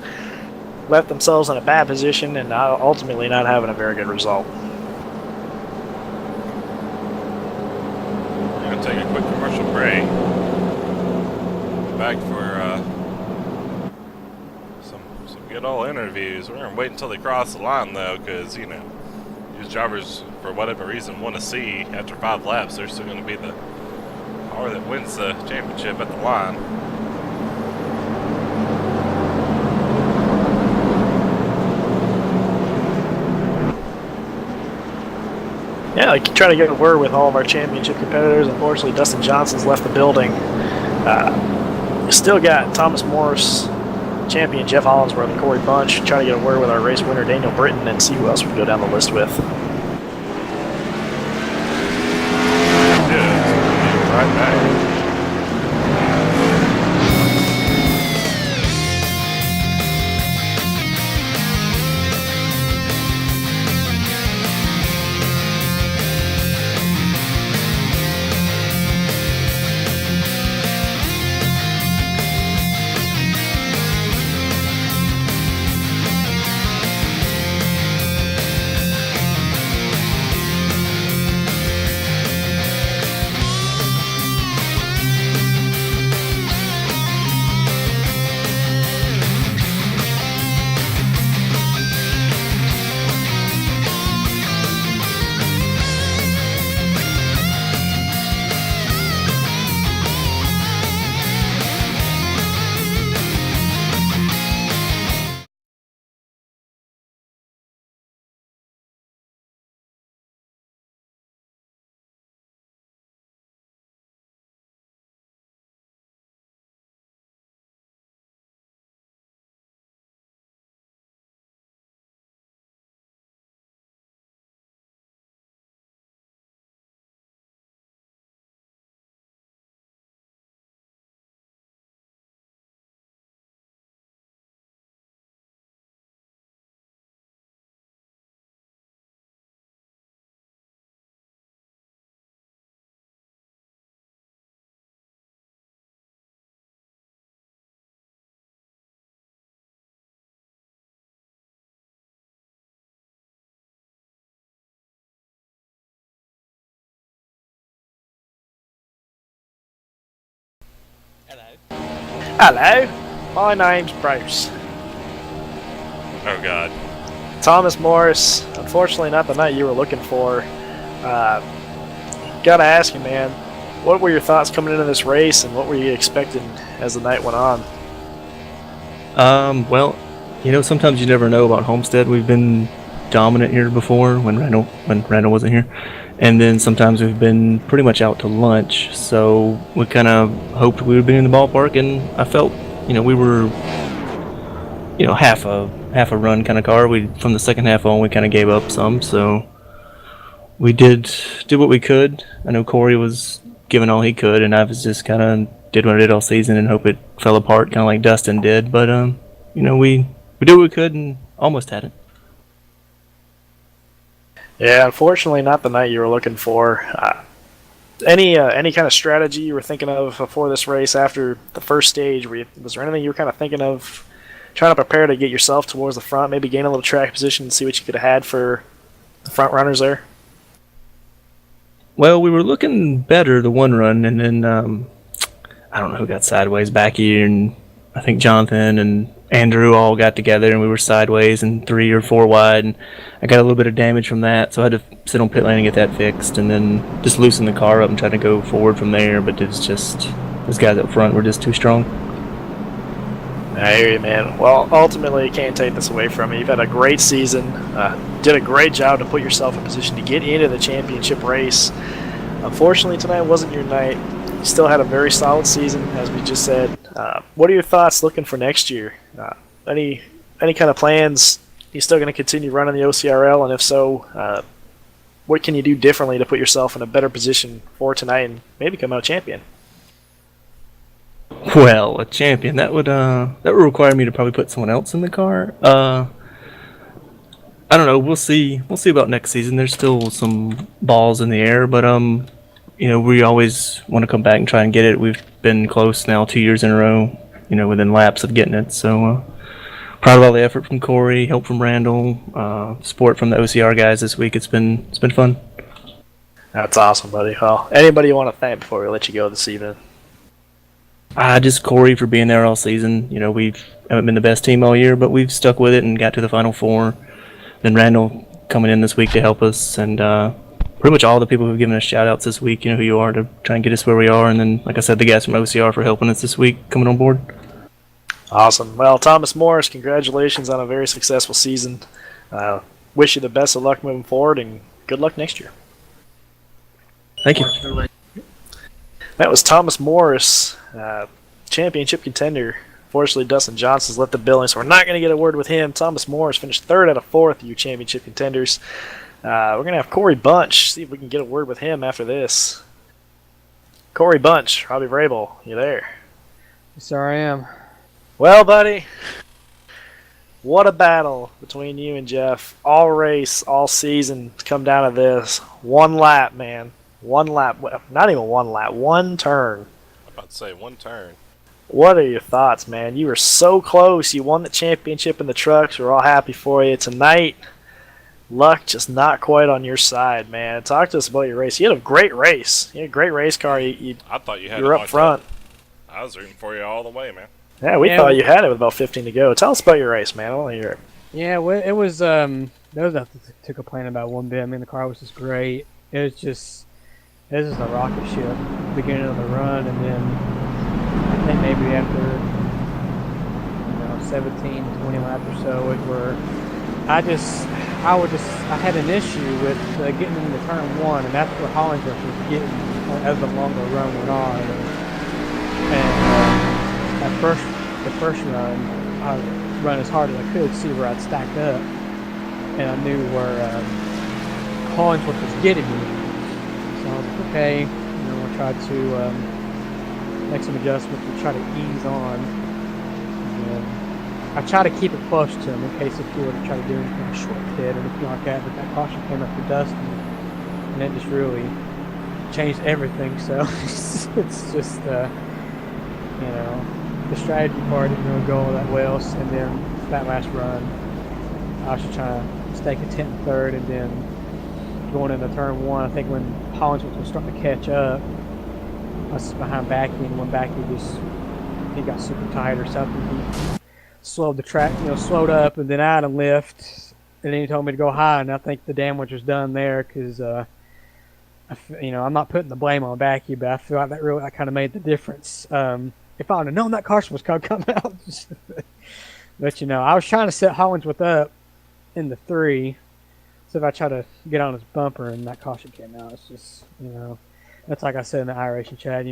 Left themselves in a bad position and ultimately not having a very good result. We're going to take a quick commercial break. Back for some good old interviews. We're going to wait until they cross the line though, because you know these drivers for whatever reason want to see after 5 laps they're still going to be the car that wins the championship at the line. Yeah, I try to get a word with all of our championship competitors. Unfortunately, Dustin Johnson's left the building. Still got Thomas Morris, champion Jeff Hollingsworth, and Corey Bunch. Try to get a word with our race winner Daniel Britton and see who else we can go down the list with. Yeah, right back. Hello, my name's Bruce. Oh God. Thomas Morris, unfortunately not the night you were looking for. Gotta ask you, man, what were your thoughts coming into this race and what were you expecting as the night went on? Well, you know, sometimes you never know about Homestead. We've been dominant here before when Randall wasn't here. And then sometimes we've been pretty much out to lunch, so we kind of hoped we would be in the ballpark, and I felt, you know, we were, you know, half a run kind of car. From the second half on, we kind of gave up some, so we did what we could. I know Corey was giving all he could, and I was just kind of did what I did all season and hope it fell apart, kind of like Dustin did. But you know, we did what we could and almost had it. Yeah, unfortunately, not the night you were looking for. Any kind of strategy you were thinking of before this race after the first stage? Was there anything you were kind of thinking of trying to prepare to get yourself towards the front, maybe gain a little track position and see what you could have had for the front runners there? Well, we were looking better the one run, and then I don't know who got sideways back here, and I think Jonathan and Andrew all got together, and we were sideways and 3 or 4 wide, and I got a little bit of damage from that, so I had to sit on pit lane and get that fixed, and then just loosen the car up and try to go forward from there. But it's just those guys up front were just too strong. I hear you, man. Well, ultimately, you can't take this away from you. You've had a great season. Did a great job to put yourself in position to get into the championship race. Unfortunately, tonight wasn't your night. You still had a very solid season, as we just said. What are your thoughts looking for next year? Any kind of plans? You still going to continue running the OCRL? And if so, what can you do differently to put yourself in a better position for tonight and maybe come out champion? Well, a champion, that would require me to probably put someone else in the car. I don't know. We'll see. We'll see about next season. There's still some balls in the air, but we always want to come back and try and get it. We've been close now 2 years in a row, within laps of getting it. So proud of all the effort from Corey, help from Randall, support from the OCR guys this week. It's been fun. That's awesome, buddy. Well, anybody you want to thank before we let you go this evening? Just Corey for being there all season. We haven't been the best team all year, but we've stuck with it and got to the Final Four. Then Randall coming in this week to help us, and pretty much all the people who've given us shout-outs this week, who you are, to try and get us where we are. And then, like I said, the guys from OCR for helping us this week coming on board. Awesome. Well, Thomas Morris, congratulations on a very successful season. Wish you the best of luck moving forward, and good luck next year. Thank you. That was Thomas Morris, championship contender. Fortunately, Dustin Johnson's left the building, so we're not going to get a word with him. Thomas Morris finished 3rd out of 4th of your championship contenders. We're going to have Corey Bunch, see if we can get a word with him after this. Corey Bunch, Robbie Vrabel, you there? Yes, sir, I am. Well, buddy, what a battle between you and Jeff. All race, all season, to come down to this. One lap, man. One lap. Not even one lap. One turn. I'm about to say one turn. What are your thoughts, man? You were so close. You won the championship in the trucks. We're all happy for you. Tonight, luck just not quite on your side, man. Talk to us about your race. You had a great race. You had a great race car. I thought you had were it up front. I was rooting for you all the way, man. Yeah, we thought you had it with about 15 to go. Tell us about your race, man. I want to hear it. Yeah, well, it was, there was nothing to complain about one bit. I mean, the car was just great. It was just a rocket ship beginning of the run, and then I think maybe after 17, 20 laps or so, I had an issue with getting into turn 1, and that's where Hollingsworth was getting as the longer run went on. And the first run, I run as hard as I could, see where I'd stacked up, and I knew where Hollingsworth was getting me. So I was like, okay, we'll try to make some adjustments and try to ease on. And I try to keep it close to him in case if you were to try to do anything short pit or anything like that, but that caution came up for Dustin, and it just really changed everything. So it's just, the strategy part didn't really go all that well. And then that last run, I was just trying to stay content in 3rd, and then going into turn 1, I think when Hollingsworth was starting to catch up, I was behind Backy, and when Backy he got super tight or something, he slowed the track, slowed up, and then I had a lift, and then he told me to go high, and I think the damage was done there because, I'm not putting the blame on Backy, but I feel like that kind of made the difference. If I would have known that caution was going to come out, but I was trying to set Hollingsworth up in the 3. So if I try to get on his bumper and that caution came out, it's just, that's like I said in the iRacing chat,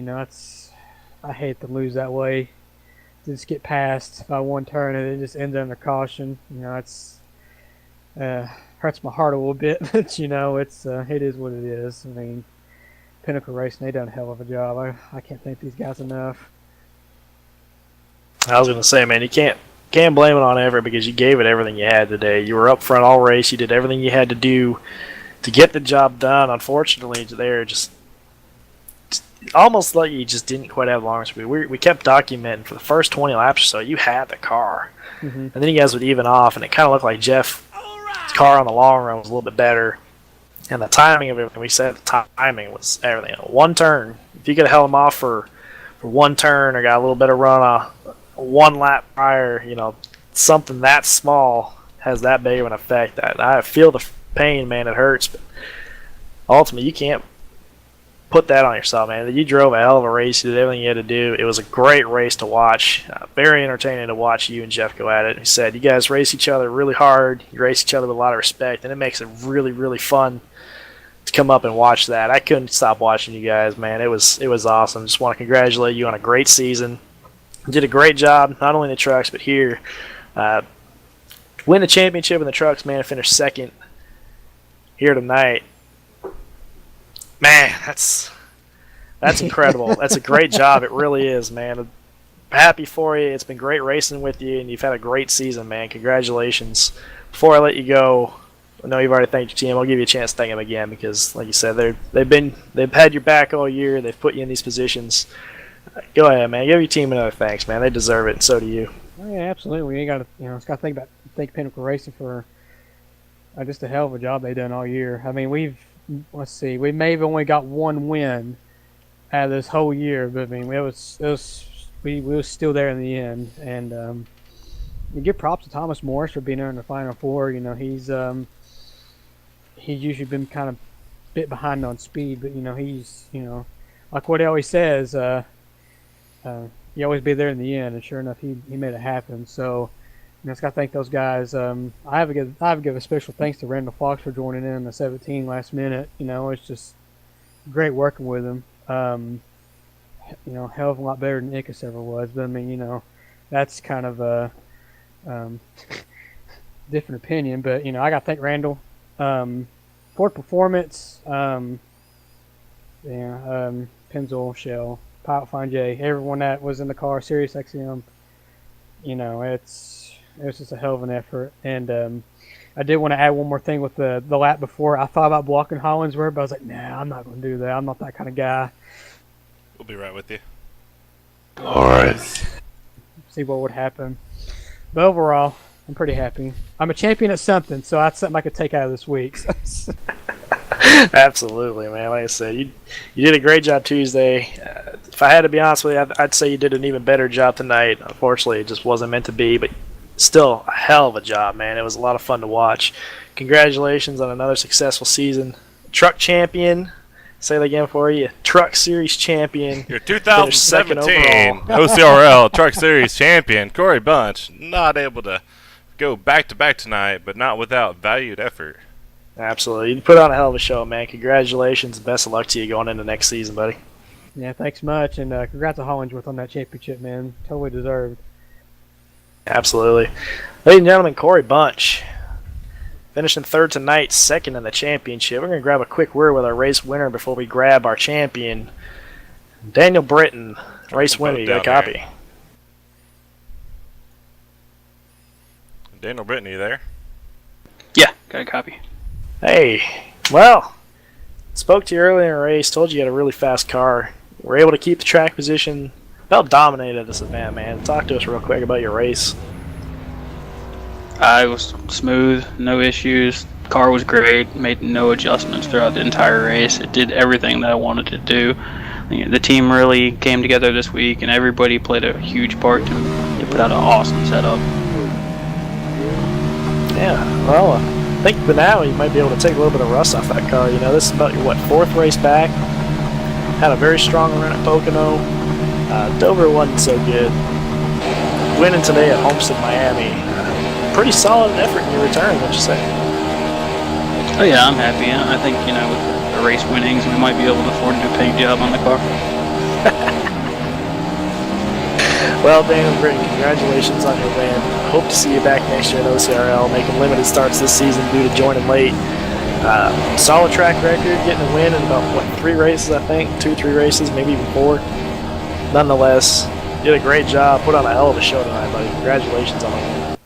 I hate to lose that way. To just get passed by one turn and it just ends under caution. It's hurts my heart a little bit, but it is what it is. I mean, Pinnacle Racing, they done a hell of a job. I can't thank these guys enough. I was going to say, man, you can't blame it on Everett because you gave it everything you had today. You were up front all race. You did everything you had to do to get the job done. Unfortunately, they're just almost like you just didn't quite have long speed. We kept documenting for the first 20 laps or so, you had the car. Mm-hmm. And then you guys would even off, and it kind of looked like Jeff car on the long run was a little bit better. And the timing of everything, we said the timing was everything. One turn, if you could have held him off for one turn or got a little bit of run one lap prior, something that small has that big of an effect. I feel the pain, man. It hurts, but ultimately you can't put that on yourself, man. You drove a hell of a race. You did everything you had to do. It was a great race to watch. Very entertaining to watch you and Jeff go at it. He said you guys race each other really hard. You race each other with a lot of respect, and it makes it really, really fun to come up and watch that. I couldn't stop watching you guys, man. It was awesome. Just want to congratulate you on a great season. You did a great job, not only in the trucks, but here. Win the championship in the trucks, man, finish second here tonight. Man, that's incredible. That's a great job. It really is, man. I'm happy for you. It's been great racing with you, and you've had a great season, man. Congratulations. Before I let you go, I know you've already thanked your team. I'll give you a chance to thank them again because, like you said, they've had your back all year. They've put you in these positions. Go ahead, man. Give your team another thanks, man. They deserve it, and so do you. Oh, yeah, absolutely. We ain't got to, it's got to thank Pinnacle Racing for just a hell of a job they done all year. I mean, we may have only got one win out of this whole year, but I mean, we was still there in the end. And we give props to Thomas Morris for being there in the Final Four. He's usually been kind of bit behind on speed, but he's like what he always says. You always be there in the end, and sure enough, he made it happen. So, I just got to thank those guys. I have to give a special thanks to Randall Fox for joining in the 17 last minute. It's just great working with him. Hell of a lot better than Ickes ever was. But I mean, that's kind of a different opinion. But I got to thank Randall. Ford Performance, Pennzoil, Shell, Pilot Find J, everyone that was in the car, Sirius XM, it was just a hell of an effort. And I did want to add one more thing with the lap before. I thought about blocking Hollinsworth, but I was like, nah, I'm not going to do that. I'm not that kind of guy. We'll be right with you. All right. See what would happen. But overall, I'm pretty happy. I'm a champion at something, so that's something I could take out of this week. Absolutely, man. Like I said, you did a great job Tuesday. If I had to be honest with you, I'd say you did an even better job tonight. Unfortunately, it just wasn't meant to be, but still a hell of a job, man. It was a lot of fun to watch. Congratulations on another successful season. Truck champion. Say that again for you. Truck Series champion. Your 2017 OCRL Truck Series champion, Corey Bunch, not able to go back-to-back tonight, but not without valued effort. Absolutely. You put on a hell of a show, man. Congratulations. Best of luck to you going into next season, buddy. Yeah, thanks much. And congrats to Hollinsworth on that championship, man. Totally deserved. Absolutely. Ladies and gentlemen, Corey Bunch. Finishing third tonight, second in the championship. We're going to grab a quick word with our race winner before we grab our champion. Daniel Britton, race winner. You got a copy. There. Daniel Britton, you there? Yeah, got a copy. Hey, well, spoke to you earlier in the race, told you had a really fast car. Were able to keep the track position. Felt dominated this event, man. Talk to us real quick about your race. It was smooth, no issues. Car was great, made no adjustments throughout the entire race. It did everything that I wanted to do. The team really came together this week, and everybody played a huge part to put out an awesome setup. Yeah, well, I think for now you might be able to take a little bit of rust off that car. This is about your, fourth race back. Had a very strong run at Pocono. Dover wasn't so good. Winning today at Homestead, Miami. Pretty solid effort in your return, wouldn't you say? Oh yeah, I'm happy. I think, with the race winnings, we might be able to afford a new paint job on the car. Well, Daniel Britton, congratulations on your win. Hope to see you back next year at OCRL, making limited starts this season due to joining late. Solid track record, getting a win in about, 3 races, I think? 2-3 races, maybe even 4. Nonetheless, did a great job. Put on a hell of a show tonight, buddy. Congratulations on the win.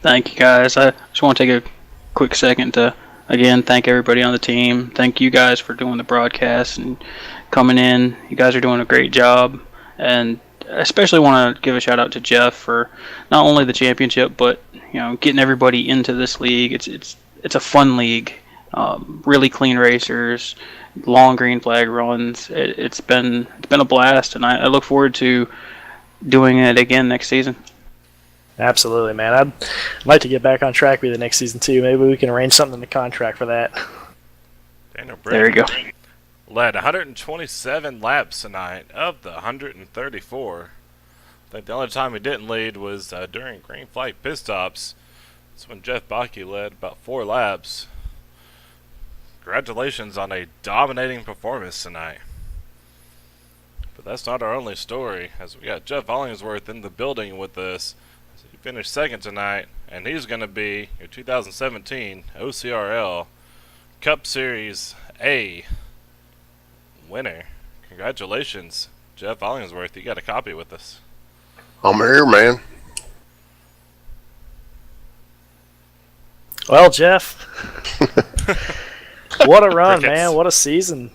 Thank you, guys. I just want to take a quick second to, again, thank everybody on the team. Thank you guys for doing the broadcast and coming in. You guys are doing a great job. And especially want to give a shout out to Jeff for not only the championship, but getting everybody into this league. It's a fun league, really clean racers, long green flag runs. It's been a blast, and I look forward to doing it again next season. Absolutely, man. I'd like to get back on track with you the next season too. Maybe we can arrange something in the contract for that. Daniel There you go. led 127 laps tonight of the 134. I think the only time he didn't lead was during green flag pit stops. That's when Jeff Bakke led about 4 laps. Congratulations on a dominating performance tonight. But that's not our only story, as we got Jeff Hollingsworth in the building with us. So he finished second tonight, and he's going to be your 2017 OCRL Cup Series A winner. Congratulations, Jeff Hollingsworth. You got a copy with us. I'm here, man. Well, Jeff, what a run, Crickets. man. What a season.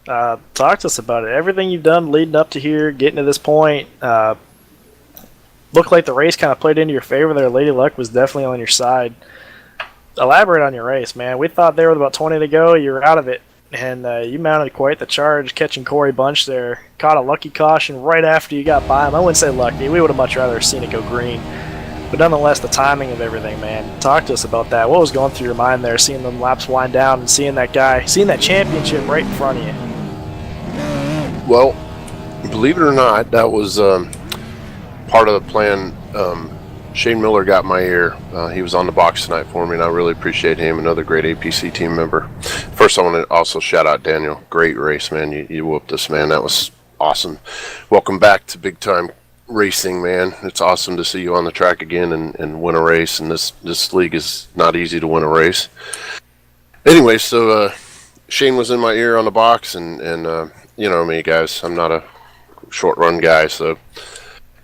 Talk to us about it. Everything you've done leading up to here, getting to this point. Looked like the race kind of played into your favor there. Lady Luck was definitely on your side. Elaborate on your race, man. We thought there was about 20 to go. You were out of it. And you mounted quite the charge catching Corey Bunch there. Caught a lucky caution right after you got by him. I wouldn't say lucky. We would have much rather seen it go green. But nonetheless, the timing of everything, man. Talk to us about that. What was going through your mind there, seeing them laps wind down and seeing that guy, seeing that championship right in front of you? Well, believe it or not, that was part of the plan. Shane Miller got my ear. He was on the box tonight for me, and I really appreciate him. Another great APC team member. First, I want to also shout out Daniel. Great race, man. You whooped us, man. That was awesome. Welcome back to big time racing, man. It's awesome to see you on the track again and win a race. And this league is not easy to win a race. Anyway, so Shane was in my ear on the box, and you know me, guys. I'm not a short run guy, so.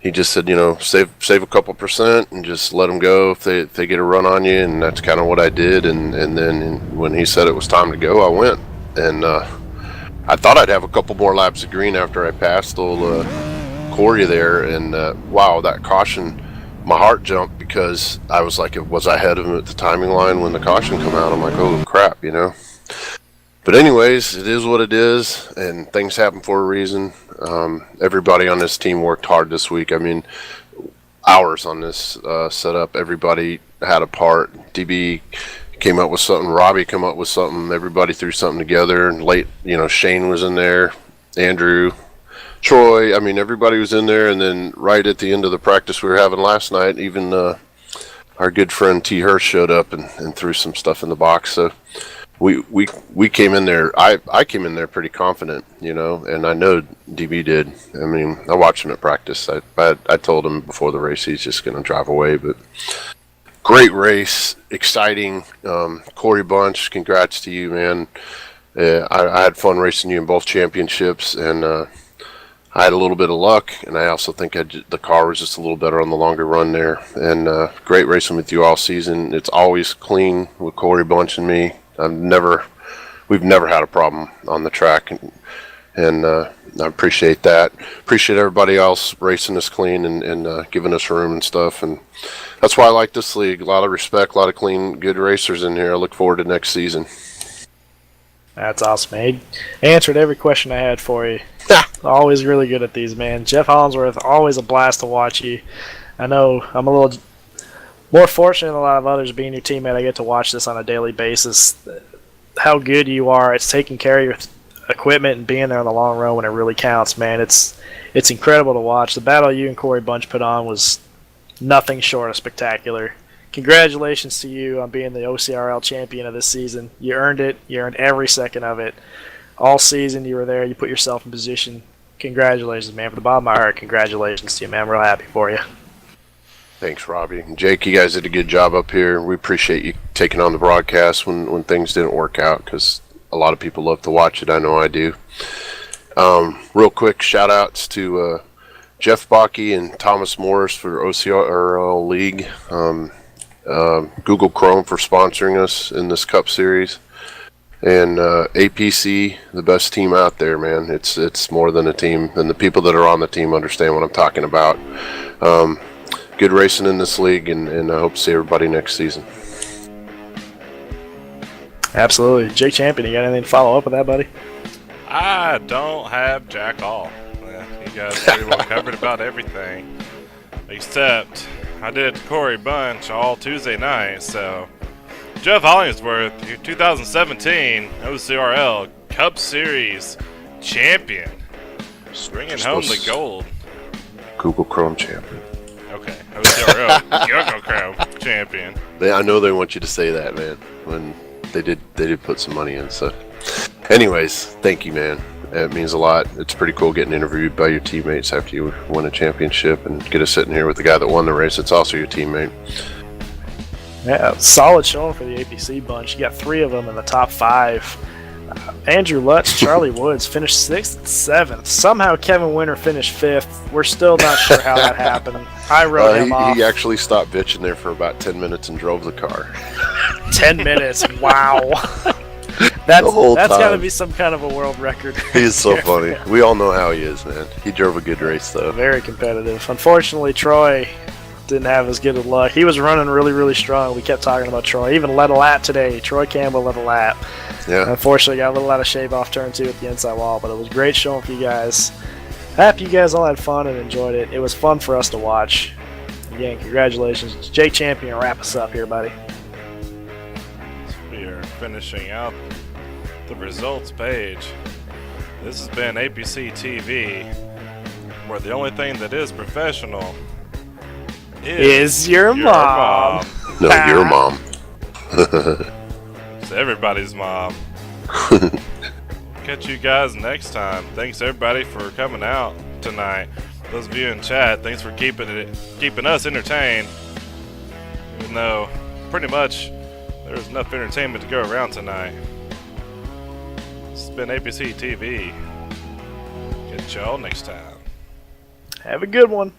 He just said, save a couple percent and just let them go if they get a run on you, and that's kind of what I did. And then when he said it was time to go, I went. And I thought I'd have a couple more laps of green after I passed old Corey there. And wow, that caution, my heart jumped because I was like, was I ahead of him at the timing line when the caution come out? I'm like, oh crap, But anyways, it is what it is, and things happen for a reason. Everybody on this team worked hard this week. I mean, hours on this setup. Everybody had a part. DB came up with something. Robbie came up with something. Everybody threw something together. And late, Shane was in there. Andrew, Troy. I mean, everybody was in there. And then right at the end of the practice we were having last night, even our good friend T. Hirsch showed up and threw some stuff in the box. So we came in there. I came in there pretty confident, and I know DB did. I mean, I watched him at practice. I told him before the race he's just going to drive away. But great race, exciting. Corey Bunch, congrats to you, man. I had fun racing you in both championships, and I had a little bit of luck, and I also think the car was just a little better on the longer run there. And great racing with you all season. It's always clean with Corey Bunch and me. We've never had a problem on the track, and I appreciate that. Appreciate everybody else racing us clean and giving us room and stuff, and that's why I like this league. A lot of respect, a lot of clean, good racers in here. I look forward to next season. That's awesome, man. He answered every question I had for you. Always really good at these, man. Jeff Hollingsworth, always a blast to watch you. I know I'm a little more fortunate than a lot of others being your teammate. I get to watch this on a daily basis. How good you are. It's taking care of your equipment and being there on the long run when it really counts, man. It's incredible to watch. The battle you and Corey Bunch put on was nothing short of spectacular. Congratulations to you on being the OCRL champion of this season. You earned it. You earned every second of it. All season you were there. You put yourself in position. Congratulations, man. From the bottom of my heart, congratulations to you, man. I'm real happy for you. Thanks, Robbie. And Jake, you guys did a good job up here. We appreciate you taking on the broadcast when things didn't work out, because a lot of people love to watch it. I know I do. Real quick, shout-outs to Jeff Bakke and Thomas Morris for OCRL League. Google Chrome for sponsoring us in this Cup Series. And APC, the best team out there, man. It's more than a team, and the people that are on the team understand what I'm talking about. Good racing in this league, and I hope to see everybody next season. Absolutely. Jake Champion, you got anything to follow up with that, buddy? I don't have jack all. Yeah, you guys pretty well covered about everything. Except I did it to Corey Bunch all Tuesday night, so Jeff Hollingsworth, your 2017 OCRL Cup Series champion. Bringing home the gold. Google Chrome champion. Okay, OCRL Google Chrome champion. I know they want you to say that, man. When they did put some money in. So, anyways, thank you, man. It means a lot. It's pretty cool getting interviewed by your teammates after you win a championship and get us sitting here with the guy that won the race. It's also your teammate. Yeah, solid showing for the APC bunch. You got 3 of them in the top 5. Andrew Lutz, Charlie Woods finished 6th and 7th. Somehow Kevin Winter finished 5th. We're still not sure how that happened. I wrote him off. He actually stopped bitching there for about 10 minutes and drove the car. 10 minutes. Wow. That's got to time. be some kind of a world record. He is so funny. We all know how he is, man. He drove a good race, though. Very competitive. Unfortunately, Troy didn't have as good of luck. He was running really, really strong. We kept talking about Troy. Even led a lap today. Troy Campbell led a lap. Yeah. Unfortunately, got a little out of shape off turn 2 at the inside wall, but it was great showing for you guys. Happy you guys all had fun and enjoyed it. It was fun for us to watch. Again, congratulations. Jake Champion, wrap us up here, buddy. We are finishing out the results page. This has been APC TV, where the only thing that is professional is your mom. No, your mom. It's everybody's mom. Catch you guys next time. Thanks everybody for coming out tonight. Those of you in chat, thanks for keeping us entertained. Even though pretty much there's enough entertainment to go around tonight. It's been APC TV. Catch y'all next time. Have a good one.